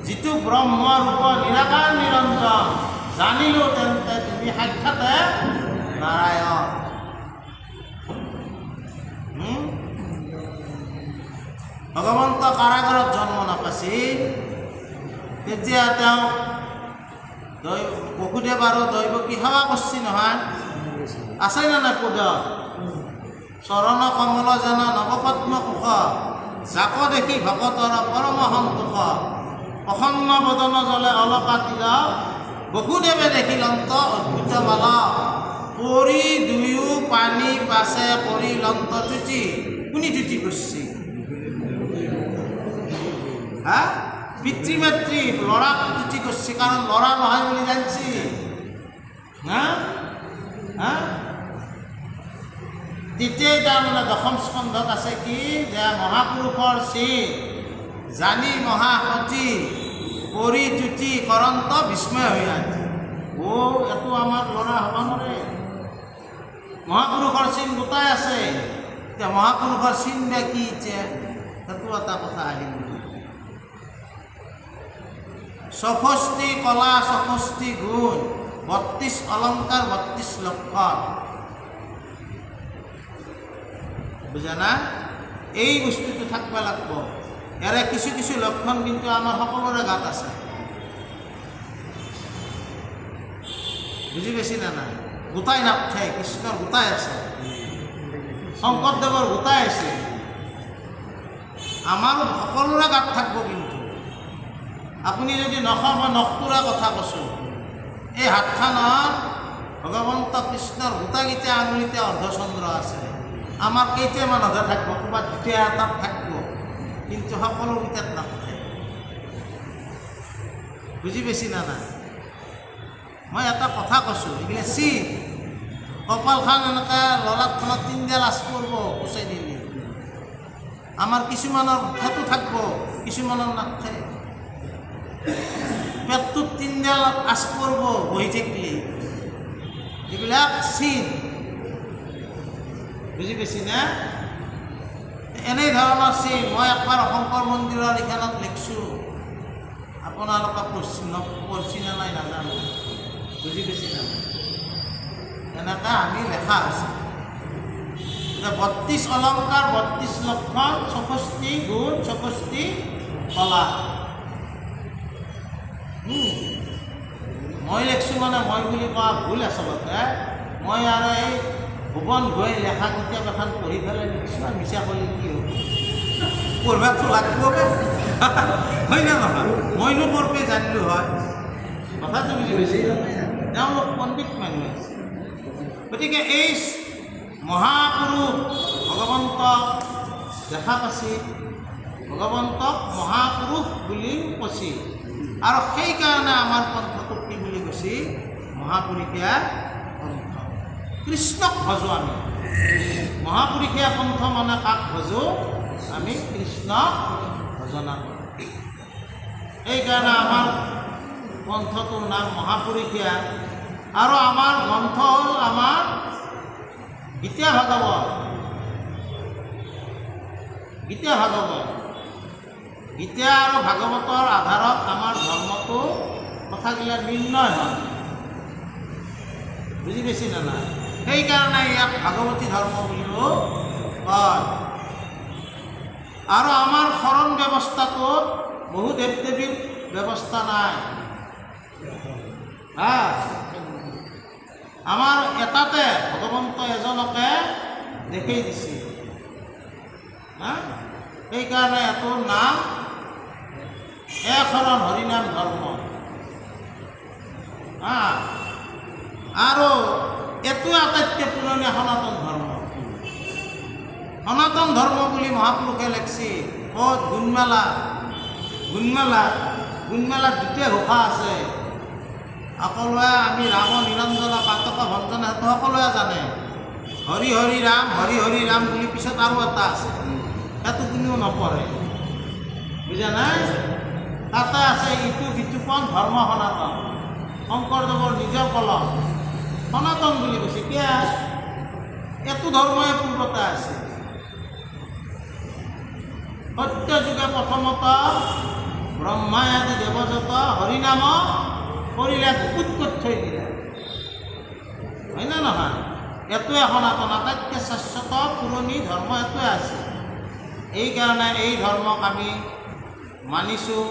যিটো ব্ৰহ্মৰূপ নিৰাকাৰ নিৰঞ্জন জানিলো তেন্তে তুমি সাক্ষাতে নাৰায়ণ। ভগৱন্ত কাৰাগাৰত জন্ম নাপাইছিল, তেতিয়া তেওঁ বসুদেৱ আৰু দৈৱকী সেৱা কৰিছে নহয়, আছে নে নাই? পদ চৰণ কমল যেন নৱপদ্ম কুশ, জাক দেখি ভকতৰ পৰম সন্তোষ, প্ৰসন্ন বদন জলে অলকা তিলক, বসুদেৱে দেখিলন্ত অদ্ভুত বালক, পৰি দুয়ো পানী পাছে কৰি লন্ত তুতি। কোনি তুতি কৰিছে? হা? পিতৃ মাতৃ ল'ৰাক তুতি কৰিছে, কাৰণ ল'ৰা নহয় বুলি জানিছি। হা হা তেতিয়াই তাৰমানে দশম স্কন্ধত আছে কি, যে মহাপুৰুষৰ চিৰ জানি মহাসতী কৰি তুতি কৰন্ত বিস্ময় হৈ আছে। এইটো আমাৰ ল'ৰা হ'ব নোৱাৰে। মহাপুৰুষৰ চিন গোটাই আছে, এতিয়া মহাপুৰুষৰ চিন বা কি এতিয়া সেইটো এটা কথা আহিল। চৌষষ্ঠি কলা 64 গুণ 32 অলংকাৰ 32 লক্ষণ, বুজা না? এই বস্তুটো থাকিব লাগিব। ইয়াৰে কিছু কিছু লক্ষণ কিন্তু আমাৰ সকলোৰে গাত আছে, বুজি পাইছি না নাই? গোটাই নাথাকে, কৃষ্ণৰ গোটাই আছে, শংকৰদেৱৰ গোটাই আছে, আমাৰো সকলোৰে গাত থাকিব। কিন্তু আপুনি যদি নখৰ মই নখটোৰা কথা কৈছোঁ, এই হাতখনত ভগৱন্ত কৃষ্ণৰ গোটাকেইটা আঙুলিতে অৰ্ধচন্দ্ৰ আছে। আমাৰ কেইটামানতহে থাকিব, ক'ৰবাত দুটা এটাত থাকিব, কিন্তু সকলোকেইটাত নাথাকে। বুজি পাইছি না নাই? মই এটা কথা কৈছোঁ, এইগিলা চিন কপালখন এনেকৈ ল'ৰাখনত 3ডাল আঁচ পৰিব কুচাই দিলে। আমাৰ কিছুমানৰ সেইটো থাকিব, কিছুমানৰ নাথাকে। পেটটোত 3ডাল আঁচ পৰিব বহি থাকিলে, এইবিলাক চিন। বুজি পাইছি না? এনে ধৰণৰ চিন মই একবাৰ শংকৰ মন্দিৰৰ এইখনত লিখিছোঁ, আপোনালোকে পঢ়ছি নে নাই নাজানো। বুজি পাইছি না? এনেকৈ আমি লেখা হৈছে 32 অলংকাৰ 32 লক্ষণ 64 গুণ 64 কলা। মই লিখিছোঁ মানে মই বুলি কোৱা ভুল আচলতে। মই আৰু এই ভুৱন গৈ লেখা কিতাপ এখন পঢ়ি পেলাই লিখিছোঁ, মিছা কৰি কি হ'ব? পঢ়িবতো লাগিব হয় না নহয়? মইনো পঢ়বে জানিলোঁ হয়, কথাটো বুজি পাইছে? তেওঁলোক পণ্ডিত মানুহ আছে। গতিকে এই মহাপুৰুষ ভগৱন্তক দেখা পাইছিল, ভগৱন্তক মহাপুৰুষ বুলি কৈছিল, আৰু সেইকাৰণে আমাৰ পন্থটোক কি বুলি কৈছে? মহাপুৰুষীয়া পন্থ। কৃষ্ণক ভজো আমি। মহাপুৰুষীয়া পন্থ মানে কাক ভজো? আমি কৃষ্ণক ভজনা কৰোঁ। সেইকাৰণে আমাৰ পন্থটোৰ নাম মহাপুৰুষীয়া। আৰু আমাৰ গ্ৰন্থ হ'ল আমাৰ গীতা ভাগৱত। গীতা ভাগৱত, গীতা আৰু ভাগৱতৰ আধাৰত আমাৰ ধৰ্মটো কথাগিলা নিৰ্ণয় হয়। বুজি পাইছি না নাই? সেইকাৰণে ইয়াক ভাগৱতী ধৰ্ম বুলিও কয়। আৰু আমাৰ শৰণ ব্যৱস্থাটোত বহু দেৱ দেৱীৰ ব্যৱস্থা নাই। আমাৰ এটাতে ভগৱন্ত এজনকে দেখাই দিছে। সেইকাৰণে এটোৰ নাম শৰণ হৰিনাম ধৰ্ম। আৰু এইটো আটাইতকৈ পুৰণি সনাতন ধৰ্ম। সনাতন ধৰ্ম বুলি মহাপুৰুষে লিখছি। ক'ত? গুণমেলাত দ্বিতীয় ঘোষা আছে। সকলোৱে আমি ৰাম নিৰঞ্জন পাতক ভঞ্জন সেইটো সকলোৱে জানে। হৰি হৰি ৰাম বুলি পিছত আৰু এটা আছে, সেইটো কোনেও নপঢ়ে, বুজা নাই? তাতে আছে ইটো বিতুপন ধৰ্ম সনাতন। শংকৰদেৱৰ নিজৰ কলম সনাতন বুলি কৈছে। কিয়? এইটো ধৰ্মই পূৰ্বতে আছে। সত্য যুগে প্ৰথমত ব্ৰহ্মাই আদি দেৱযত হৰিনাম কৰিলে কুকুত কৰি থৈ দিলে, হয় না নহয়? এইটোৱে সনাতন, আটাইতকৈ শাশ্বত পুৰণি ধৰ্ম এইটোৱে আছে। এইকাৰণে এই ধৰ্মক আমি মানিছোঁ।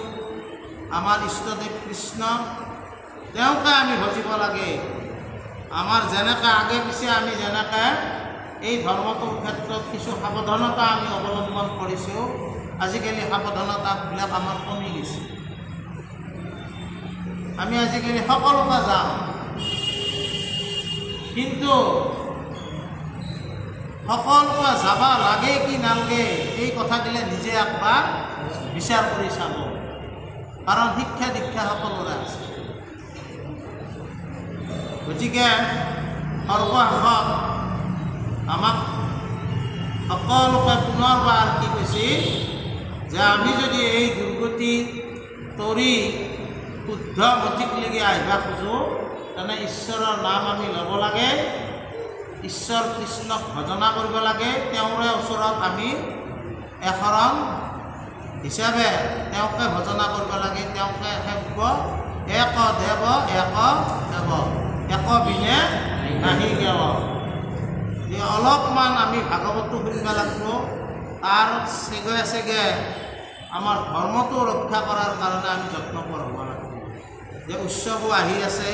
আমাৰ ইষ্টদেৱ কৃষ্ণ, তেওঁকে আমি ভজিব লাগে। আমাৰ যেনেকৈ আগে পিছে আমি যেনেকৈ এই ধৰ্মটোৰ ক্ষেত্ৰত কিছু সাৱধানতা আমি অৱলম্বন কৰিছোঁ, আজিকালি সাৱধানতাবিলাক আমাৰ কমি গৈছে। আমি আজিকালি সকলোকে যাওঁ, কিন্তু সকলোকে যাব লাগে কি নালাগে এই কথাবিলাক নিজে একবাৰ বিচাৰ কৰি চাব। কাৰণ শিক্ষা দীক্ষা সকলোৰে আছে। গতিকে সৰ্বশেষত আমাক সকলোকে পুনৰবাৰ কি কৈছে যে আমি যদি এই দুৰ্গতি তৰি শুদ্ধ গতিকলৈকে আহিব খোজোঁ, তেনে ঈশ্বৰৰ নাম আমি ল'ব লাগে, ঈশ্বৰ কৃষ্ণক ভজনা কৰিব লাগে, তেওঁৰে ওচৰত আমি একৰণ হিচাপে তেওঁকে ভজনা কৰিব লাগে, তেওঁকে সেৱক এক দেৱ এক দেৱ এক বিনে নাহি কেৱ। অলপমান আমি ভাগৱতটো শুনিব লাগিব। তাৰ চেগে আমাৰ ধৰ্মটো ৰক্ষা কৰাৰ কাৰণে আমি যত্ন কৰিব লাগিব। যে উৎসৱো আহি আছে,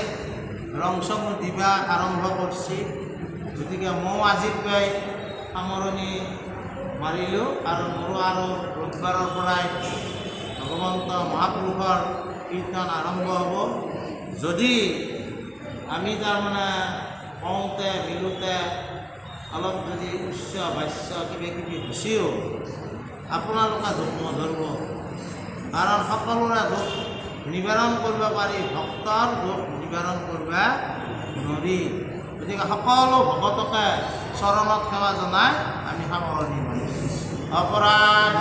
ৰং চঙো দিবা আৰম্ভ কৰিছে। গতিকে মই আজিৰ পৰাই সামৰণি মাৰিলোঁ। আৰু মোৰো আৰু ৰবিবাৰৰ পৰাই ভগৱন্ত মহাপুৰুষৰ কীৰ্তন আৰম্ভ হ'ব। যদি আমি তাৰমানে কওঁতে মিলোতে অলপ যদি উচ্চ ভাষ্য কিবাকিবি হৈছেও, আপোনালোকে দুখ নধৰিব। কাৰণ সকলোৰে দুখ নিবাৰণ কৰিব পাৰি, ভক্তৰ দুখ নিবাৰণ কৰিব নোৱাৰি। গতিকে সকলো ভকতকে চৰণত সেৱা জনাই আমি সামৰণি মাৰিছোঁ। অপৰাধ